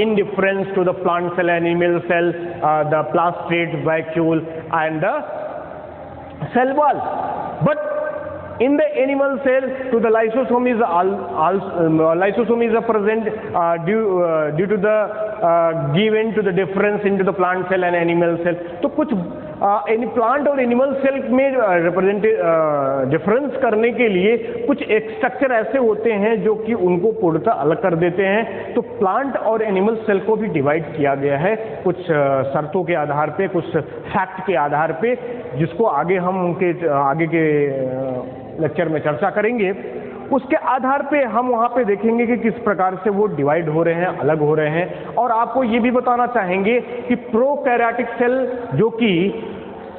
in difference to the plant cell, animal cell, the plastid, vacuole and the cell wall. But in the animal cell, to the lysosome is lysosome is present due to the given to the difference into the plant cell and animal cell। तो कुछ plant और animal cell में represent difference करने के लिए कुछ एक structure ऐसे होते हैं जो कि उनको पूर्णतः अलग कर देते हैं। तो प्लांट और एनिमल सेल को भी डिवाइड किया गया है कुछ शर्तों के आधार पे, कुछ फैक्ट के आधार पे, जिसको आगे हम उनके आगे के लेक्चर में चर्चा करेंगे। उसके आधार पे हम वहाँ पे देखेंगे कि किस प्रकार से वो डिवाइड हो रहे हैं, अलग हो रहे हैं। और आपको ये भी बताना चाहेंगे कि प्रोकैरियोटिक सेल जो कि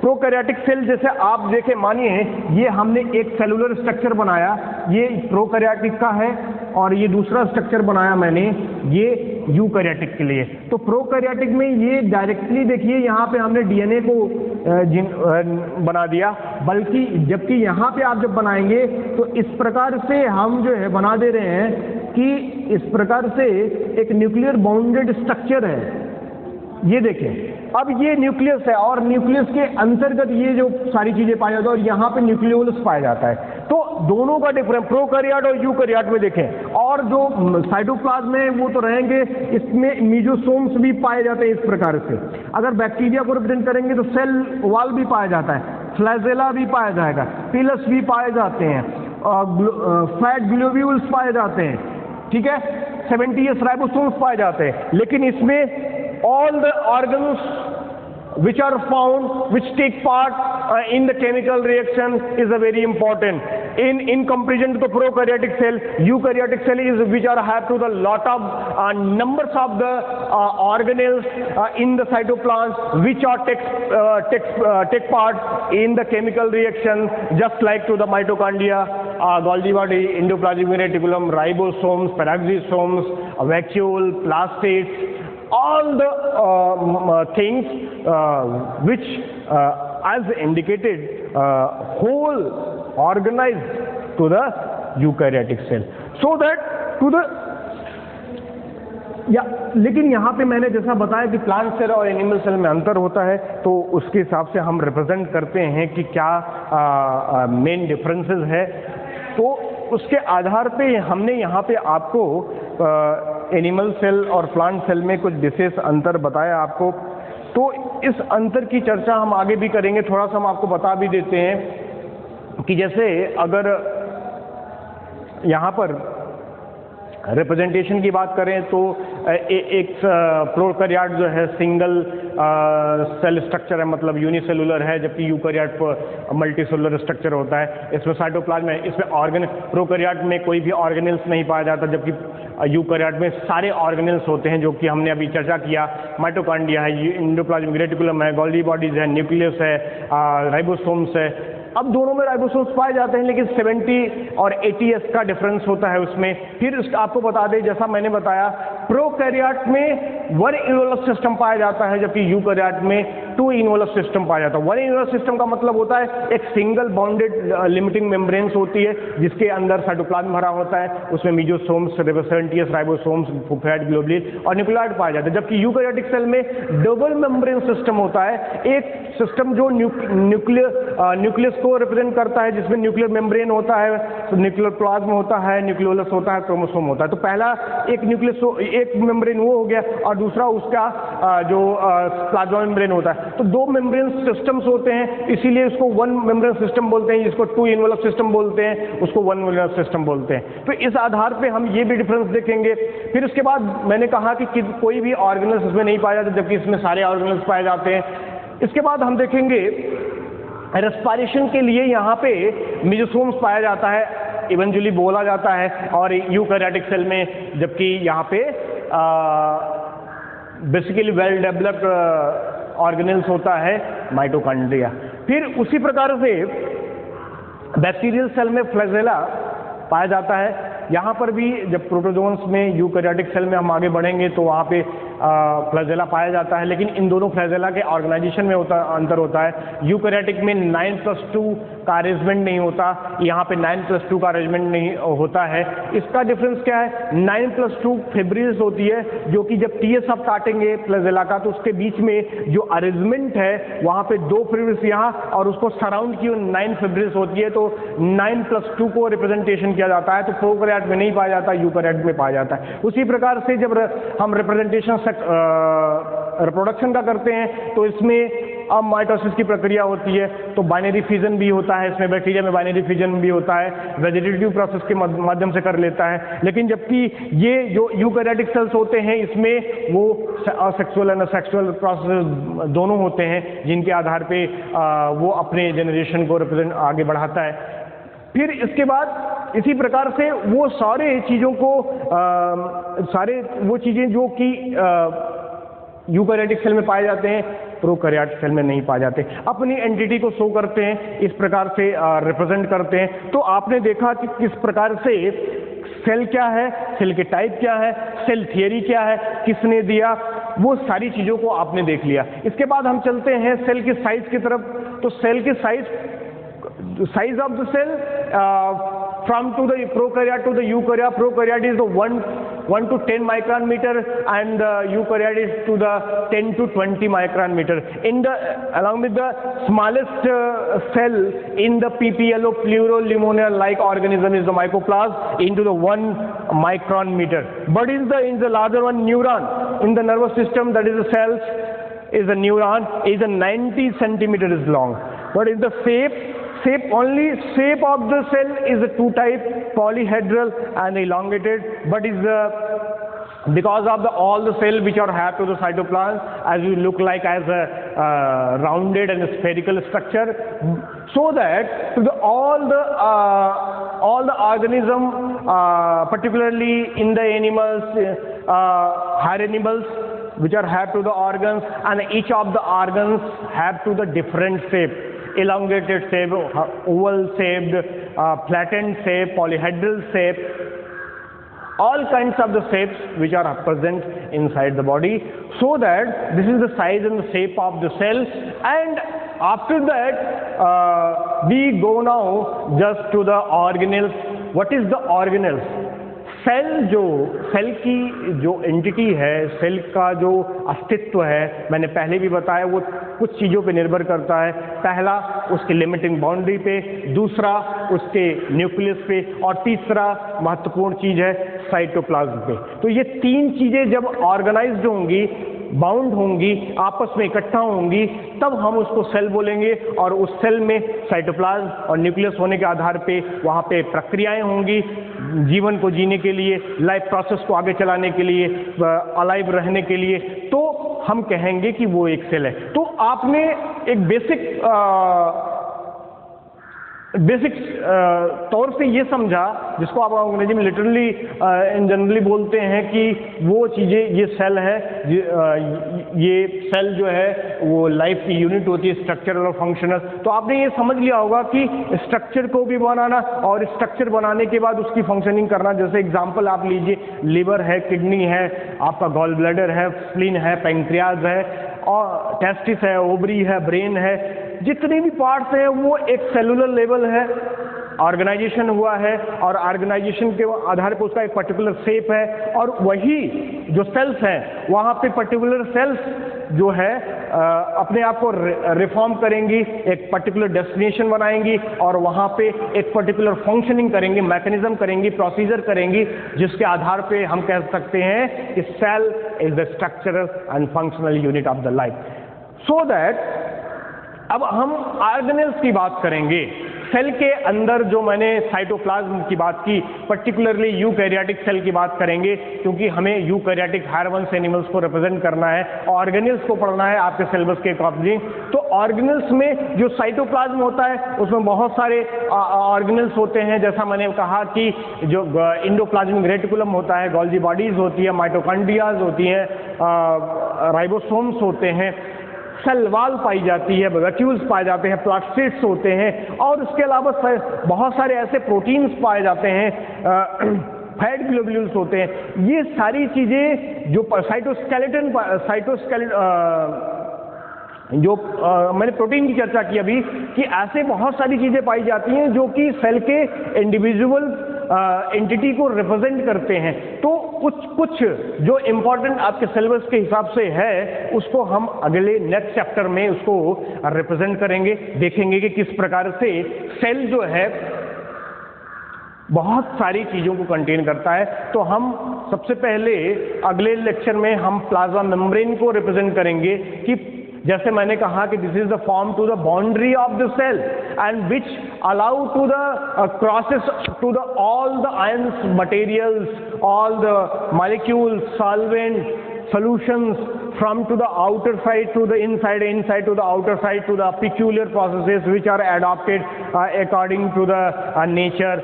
प्रोकैरियोटिक सेल जैसे आप देखें, मानिए ये हमने एक सेलुलर स्ट्रक्चर बनाया, ये प्रोकैरियोटिक का है, और ये दूसरा स्ट्रक्चर बनाया मैंने ये यूकैरियोटिक के लिए। तो प्रोकैरियोटिक में ये डायरेक्टली देखिए यहाँ पे हमने डीएनए को बना दिया, बल्कि जबकि यहाँ पे आप जब बनाएंगे तो इस प्रकार से हम जो है बना दे रहे हैं कि इस प्रकार से एक न्यूक्लियर बाउंडेड स्ट्रक्चर है। ये देखें, अब ये न्यूक्लियस है और न्यूक्लियस के अंतर्गत ये जो सारी चीजें पाई जाती है, और यहाँ पे न्यूक्लियोलस पाया जाता है। तो दोनों का डिफरेंस प्रोकैरियोट और यूकैरियोट में देखें, और जो साइटोप्लाज्म में वो तो रहेंगे, इसमें मीजोसोम्स भी पाए जाते हैं इस प्रकार से। अगर बैक्टीरिया को रिप्रेजेंट करेंगे तो सेल वॉल भी पाया जाता है, फ्लैजेला भी पाया जाएगा, पिलस भी पाए जाते हैं, फैट ग्लोब्यूल्स पाए जाते हैं, ठीक है, 70s राइबोसोम्स पाए जाते हैं। लेकिन इसमें all the organs which are found, which take part in the chemical reaction is a very important. In comparison to the prokaryotic cell, eukaryotic cell is which are have to the lot of numbers of the organelles in the cytoplasm which are take part in the chemical reaction, just like to the mitochondria, Golgi body, endoplasmic reticulum, ribosomes, peroxisomes, vacuole, plastids, all the things which as indicated whole organized to the eukaryotic cell, so that to the लेकिन यहाँ पे मैंने जैसा बताया कि plant cell और animal cell में अंतर होता है, तो उसके हिसाब से हम रिप्रेजेंट करते हैं कि क्या मेन डिफरेंसेस है। तो उसके आधार पे हमने यहाँ पे आपको एनिमल सेल और प्लांट सेल में कुछ विशेष अंतर बताया आपको। तो इस अंतर की चर्चा हम आगे भी करेंगे, थोड़ा सा हम आपको बता भी देते हैं कि जैसे अगर यहाँ पर रिप्रेजेंटेशन की बात करें तो एक प्रोकैरियोट जो है सिंगल सेल स्ट्रक्चर है, मतलब यूनिसेलुलर है, जबकि यूकैरियोट मल्टी सेलुलर स्ट्रक्चर होता है। इसमें साइटोप्लाज्म है, इसमें प्रोकैरियोट में कोई भी ऑर्गेनेल्स नहीं पाया जाता, जबकि यूकैरियोट में सारे ऑर्गेनेल्स होते हैं, जो कि हमने अभी चर्चा किया। माइटोकॉन्ड्रिया है, एंडोप्लाज्मिक रेटिकुलम है, गोल्गी बॉडीज है, न्यूक्लियस है, राइबोसोम्स है। अब दोनों में राइबोसोम्स पाए जाते हैं, लेकिन 70 और 80s का डिफरेंस होता है उसमें। फिर आपको बता दें, जैसा मैंने बताया, प्रोकैरियोट में 1 इन्वोलस सिस्टम पाया जाता है, जबकि यूकैरियोट में 2 इन्वोलस सिस्टम पाया जाता है। 1 इन्वोलस सिस्टम का मतलब होता है एक सिंगल बाउंडेड लिमिटिंग मेम्ब्रेन्स होती है, जिसके अंदर साइटोप्लाज्म भरा होता है, उसमें मीजोसोम्स, 70s राइबोसोम्स, फैट ग्लोब्यूल और न्यूक्लियोइड पाया जाता है। जबकि यूकैरियोटिक सेल में डबल मेम्ब्रेन सिस्टम होता है, एक सिस्टम जो न्यूक्लियस को रिप्रेजेंट करता है, जिसमें न्यूक्लियर मेम्ब्रेन होता है, तो न्यूक्लियर प्लाज्म होता है, न्यूक्लियोलस होता है, क्रोमोसोम होता है। तो पहला एक न्यूक्लियस, एक मेम्ब्रेन वो हो गया, और दूसरा उसका जो प्लाज्मा मेम्ब्रेन होता है। तो 2 मेम्ब्रेन सिस्टम्स होते हैं, इसीलिए उसको 1 मेम्ब्रेन सिस्टम बोलते हैं, जिसको 2 इन्वोलस सिस्टम बोलते हैं, उसको 1 इन्वोलस सिस्टम बोलते हैं। तो इस आधार पे हम ये भी डिफरेंस देखेंगे। फिर उसके बाद मैंने कहा कि कोई भी ऑर्गेनल्स इसमें नहीं पाया जाता, जबकि इसमें सारे ऑर्गेनल्स पाए जाते हैं। इसके बाद हम देखेंगे रेस्पिरेशन के लिए यहाँ पे मीजोसोम्स पाया जाता है, इवेंचुअली बोला जाता है, और यूकैरियोटिक सेल में, जबकि यहाँ पे बेसिकली वेल डेवलप्ड ऑर्गेनल्स होता है माइटोकॉन्ड्रिया। फिर उसी प्रकार से बैक्टीरियल सेल में फ्लैजेला पाया जाता है। यहाँ पर भी जब प्रोटोजोन्स में, यूकैरियोटिक सेल में हम आगे बढ़ेंगे तो वहाँ पे फ्लैजेला पाया जाता है, लेकिन इन दोनों फ्लैजेला के ऑर्गेनाइजेशन में अंतर होता है। यूकैरियोटिक में 9+2 का अरेंजमेंट नहीं होता, यहाँ पे 9+2 का अरेंजमेंट नहीं होता है। इसका डिफरेंस क्या है? 9+2 फेब्रिल्स होती है, जो कि जब टीएस आप काटेंगे फ्लैजेला का, तो उसके बीच में जो अरेंजमेंट है वहाँ पे 2 फेब्रिल्स यहाँ, और उसको सराउंड की 9 फेब्रिल्स होती है, तो 9+2 को रिप्रेजेंटेशन किया जाता है। तो प्रोकैरियोट में नहीं पाया जाता, यूकैरियोट में पाया जाता है। उसी प्रकार से जब हम रिप्रेजेंटेशन रिप्रोडक्शन का करते हैं, तो इसमें अब माइटोसिस की प्रक्रिया होती है, तो बाइनरी फिजन भी होता है इसमें, बैक्टीरिया में बाइनरी फिजन भी होता है, वेजिटेटिव प्रोसेस के माध्यम से कर लेता है। लेकिन जबकि ये जो यूकैरियोटिक सेल्स होते हैं, इसमें वो असेक्सुअल एंड असेक्सुअल प्रोसेस दोनों होते हैं, जिनके आधार पे वो अपने जनरेशन को रिप्रेजेंट आगे बढ़ाता है। फिर इसके बाद इसी प्रकार से वो सारे चीज़ों को सारे वो चीज़ें जो कि यूकैरियोटिक सेल में पाए जाते हैं, प्रोकैरियोटिक सेल में नहीं पाए जाते। अपनी एंटिटी को शो करते हैं, इस प्रकार से रिप्रेजेंट करते हैं। तो आपने देखा कि किस प्रकार से सेल क्या है, सेल के टाइप क्या है, सेल थियरी क्या है, किसने दिया, वो सारी चीज़ों को आपने देख लिया। इसके बाद हम चलते हैं सेल के साइज की तरफ। तो सेल के size of the cell from to the prokaryote to the eukaryote. Prokaryote is the 1 to 10 micron meter and eukaryote is to the 10 to 20 micron meter. Along with the smallest cell in the PPLO pleurolimonial like organism is the mycoplasm into the 1 micron meter. But in the larger one, neuron in the nervous system, that is the cells, is a neuron is a 90 centimeters long. But in the shape of the cell is a two type, polyhedral and elongated, but is because of all the cell which are have to the cytoplasm as we look like as a rounded and a spherical structure, so that all the organism, particularly in the animals, higher animals which are have to the organs, and each of the organs have to the different shape. Elongated shape, oval shaped, flattened shape, polyhedral shape, all kinds of the shapes which are present inside the body, so that this is the size and the shape of the cell. And after that we go now just to the organelles. What is the organelles? Cell की जो entity है, cell का जो अस्तित्व है, मैंने पहले भी बताया, वो कुछ चीज़ों पे निर्भर करता है। पहला उसके लिमिटिंग बाउंड्री पे, दूसरा उसके न्यूक्लियस पे, और तीसरा महत्वपूर्ण चीज़ है साइटोप्लाज्म पे। तो ये तीन चीज़ें जब ऑर्गेनाइज्ड होंगी, बाउंड होंगी, आपस में इकट्ठा होंगी, तब हम उसको सेल बोलेंगे। और उस सेल में साइटोप्लाज्म और न्यूक्लियस होने के आधार पे वहाँ पे प्रक्रियाएं होंगी जीवन को जीने के लिए, लाइफ प्रोसेस को आगे चलाने के लिए, अलाइव रहने के लिए, तो हम कहेंगे कि वो एक सेल है। तो आपने एक बेसिक तौर से ये समझा, जिसको आप अंग्रेजी में लिटरली इन जनरली बोलते हैं कि वो चीज़ें, ये सेल है, ये सेल जो है वो लाइफ की यूनिट होती है, स्ट्रक्चरल और फंक्शनल। तो आपने ये समझ लिया होगा कि स्ट्रक्चर को भी बनाना और स्ट्रक्चर बनाने के बाद उसकी फंक्शनिंग करना। जैसे एग्जांपल आप लीजिए, लिवर है, किडनी है, आपका गॉल ब्लैडर है, स्प्लीन है, पैंक्रियाज है, और टेस्टिस है, ओवरी है, ब्रेन है, जितने भी पार्ट्स हैं वो एक सेलुलर लेवल है, ऑर्गेनाइजेशन हुआ है, और ऑर्गेनाइजेशन के आधार पर उसका एक पर्टिकुलर शेप है। और वही जो सेल्स हैं वहाँ पे पर्टिकुलर सेल्स जो है अपने आप को रिफॉर्म करेंगी, एक पर्टिकुलर डेस्टिनेशन बनाएंगी, और वहाँ पे एक पर्टिकुलर फंक्शनिंग करेंगी, मैकेनिज्म करेंगी, प्रोसीजर करेंगी, जिसके आधार पे हम कह सकते हैं कि cell is the structural and functional unit of the life. So that अब हम ऑर्गेनेल्स की बात करेंगे। सेल के अंदर जो मैंने साइटोप्लाज्म की बात की, पर्टिकुलरली यूकैरियोटिक सेल की बात करेंगे, क्योंकि हमें यूकैरियोटिक हायर वंश एनिमल्स को रिप्रेजेंट करना है, ऑर्गेनेल्स को पढ़ना है आपके सिलेबस के अकॉर्डिंग। तो ऑर्गेनेल्स में जो साइटोप्लाज्म होता है उसमें बहुत सारे ऑर्गेनेल्स होते हैं। जैसा मैंने कहा कि जो इंडोप्लाज्मिक रेटिकुलम होता है, गोल्जी बॉडीज होती है, माइटोकॉन्ड्रियाज होती हैं, राइबोसोम्स होते हैं, सेल वॉल पाई जाती है, वैक्यूल्स पाए जाते हैं, प्लास्टिड्स होते हैं, और उसके अलावा बहुत सारे ऐसे प्रोटीन्स पाए जाते हैं, फैट ग्लोब्यूल्स होते हैं। ये सारी चीज़ें जो साइटोस्केलेटन जो मैंने प्रोटीन की चर्चा की अभी, कि ऐसे बहुत सारी चीज़ें पाई जाती हैं जो कि सेल के इंडिविजुअल एंटिटी को रिप्रेजेंट करते हैं। तो कुछ जो इम्पोर्टेंट आपके सिलेबस के हिसाब से है, उसको हम अगले नेक्स्ट चैप्टर में उसको रिप्रेजेंट करेंगे, देखेंगे कि किस प्रकार से सेल जो है बहुत सारी चीज़ों को कंटेन करता है। तो हम सबसे पहले अगले लेक्चर में हम प्लाज्मा मेम्ब्रेन को रिप्रेजेंट करेंगे, कि जैसे मैंने कहा कि this is the form to the boundary of the cell and which allow to the crosses to the all the ions materials, all the molecules, solvent, solutions from to the outer side to the inside, inside to the outer side, to the peculiar processes which are adopted according to the nature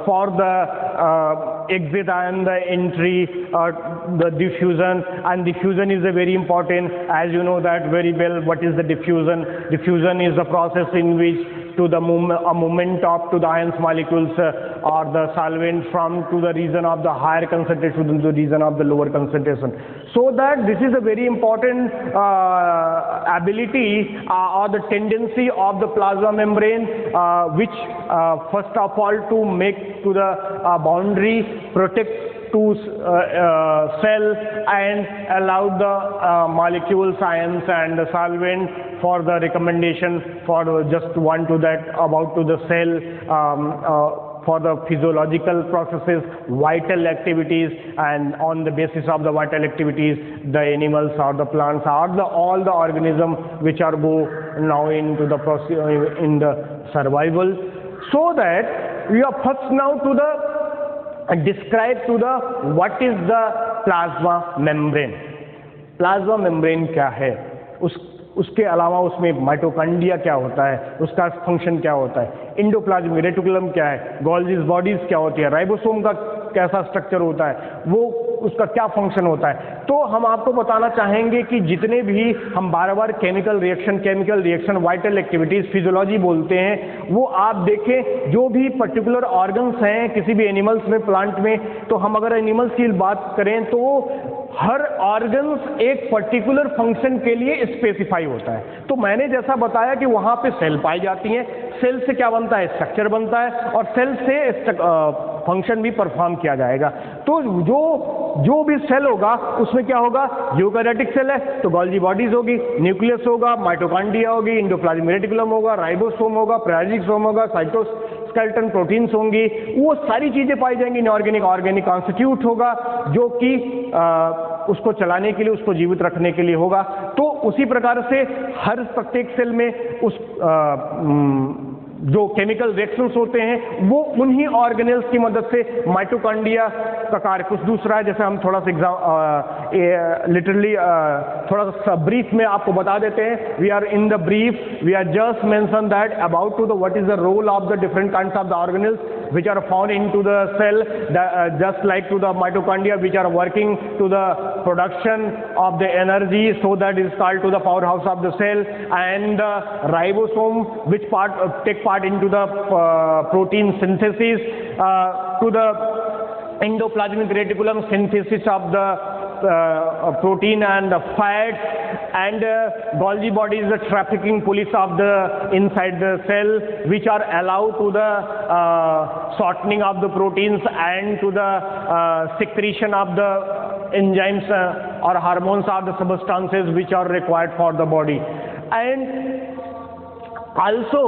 for the exit and the entry, the diffusion. And diffusion is a very important, as you know that very well, what is the diffusion? Diffusion is the process in which to the movement of to the ions molecules or the solvent from to the region of the higher concentration to the region of the lower concentration. So that this is a very important ability or the tendency of the plasma membrane, which first of all to make to the boundary, protect to cell and allow the molecules, ions and the solvent for the recommendation for just one to that about to the cell, for the physiological processes, vital activities, and on the basis of the vital activities, the animals or the plants or all the organisms which are go now into the process in the survival. So that we are first now to the describe to the what is the plasma membrane. Plasma membrane क्या है, उसके अलावा उसमें mitochondria क्या होता है, उसका function क्या होता है, एंडोप्लाज्मिक रेटिकुलम क्या है, गोल्जी बॉडीज क्या होती है, राइबोसोम का कैसा स्ट्रक्चर होता है, वो उसका क्या फंक्शन होता है. तो हम आपको बताना चाहेंगे कि जितने भी हम बार बार chemical reaction, vital activities, physiology बोलते हैं, वो आप देखें जो भी पर्टिकुलर ऑर्गन्स हैं किसी भी एनिमल्स में, प्लांट में, तो हम अगर एनिमल्स की बात करें तो हर ऑर्गन्स एक पर्टिकुलर फंक्शन के लिए स्पेसिफाई होता है. तो मैंने जैसा बताया कि वहां पे सेल पाई जाती हैं, सेल से क्या बनता है, स्ट्रक्चर बनता है, और सेल से फंक्शन भी परफॉर्म किया जाएगा. तो जो भी सेल होगा उसमें क्या होगा, यूकैरियोटिक सेल है तो गोल्जी बॉडीज होगी, न्यूक्लियस होगा, माइटोकॉन्ड्रिया होगी, एंडोप्लाज्मिक रेटिकुलम होगा, राइबोसोम होगा, प्रोटोजोम होगा, साइटोस्केलेटन प्रोटीन्स होंगी, वो सारी चीजें पाई जाएंगी. ऑर्गेनिक कॉन्स्टिट्यूट होगा जो कि उसको चलाने के लिए, उसको जीवित रखने के लिए होगा. तो उसी प्रकार से हर प्रत्येक सेल में उस जो केमिकल रिएक्शंस होते हैं वो उन्हीं ऑर्गेनेल्स की मदद से, माइटोकॉन्ड्रिया का कार्य कुछ दूसरा है. जैसे हम थोड़ा सा लिटरली थोड़ा सा ब्रीफ में आपको बता देते हैं. We are in the brief, we are just mention that about to the what is the role of the different kinds of the organelles which are found into the cell, just like to the mitochondria which are working to the production of the energy, so that is called to the powerhouse of the cell, and the ribosome which take part into the protein synthesis, to the endoplasmic reticulum synthesis of the protein and the fat, and Golgi body is the trafficking police of the inside the cell, which are allowed to the shortening of the proteins and to the secretion of the enzymes or hormones or the substances which are required for the body, and also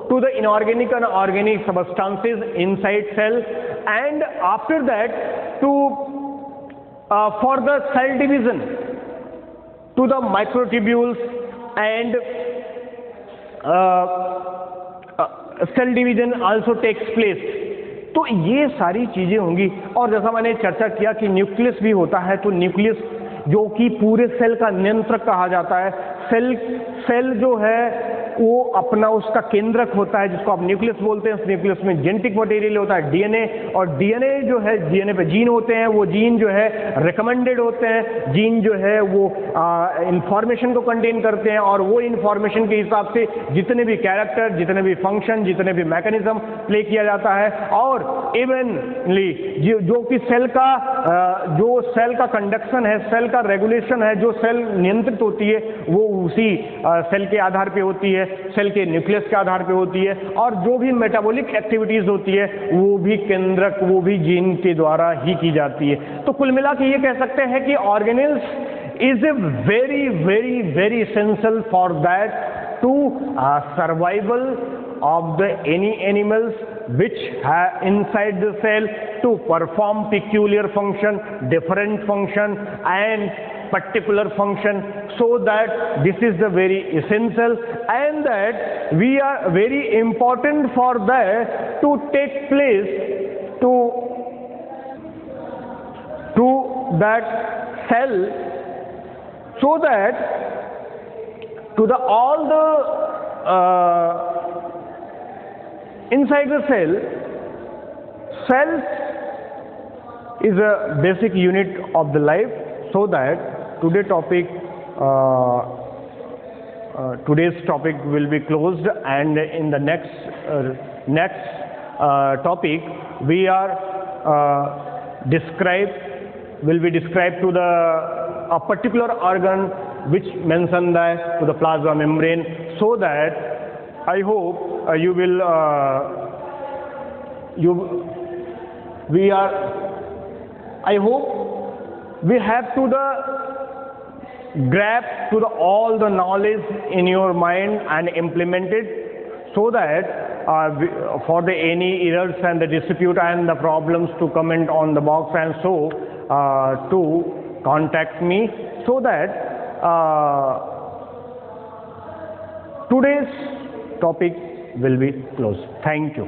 to the inorganic and organic substances inside cell, and after that to for the cell division to the microtubules, and cell division also takes place. तो ये सारी चीजें होंगी. और जैसा मैंने चर्चा किया कि न्यूक्लियस भी होता है, तो न्यूक्लियस जो कि पूरे सेल का नियंत्रक कहा जाता है. सेल जो है वो अपना उसका केंद्रक होता है जिसको आप न्यूक्लियस बोलते हैं. उस न्यूक्लियस में जेनेटिक मटेरियल होता है, डीएनए, और डीएनए जो है, डीएनए पे जीन होते हैं, वो जीन जो है रिकमेंडेड होते हैं. जीन जो है वो इंफॉर्मेशन को कंटेन करते हैं, और वो इंफॉर्मेशन के हिसाब से जितने भी कैरेक्टर, जितने भी फंक्शन, जितने भी मैकेनिज्म प्ले किया जाता है. और इवनली जो कि सेल का कंडक्शन है, सेल का रेगुलेशन है, जो सेल नियंत्रित होती है, वो उसी सेल के आधार पे होती है, सेल के न्यूक्लियस के आधार पे होती है. और जो भी मेटाबॉलिक एक्टिविटीज होती है वो भी केंद्रक, वो भी जीन के द्वारा ही की जाती है. तो कुल मिला के ये कह सकते हैं कि organelles is a very very very essential for that to survival of the any animals which have inside the cell to perform peculiar function, different function, and particular function. So that this is the very essential, and that we are very important for that to take place to that cell, so that to the all the inside the cells is a basic unit of the life, so that today's topic will be closed, and in the next topic we are will be described to a particular organ which mention that to the plasma membrane, so that I hope we have to the grab to the all the knowledge in your mind and implement it, so that for the any errors and the dispute and the problems to comment on the box, and so to contact me, so that today's topic will be closed. Thank you.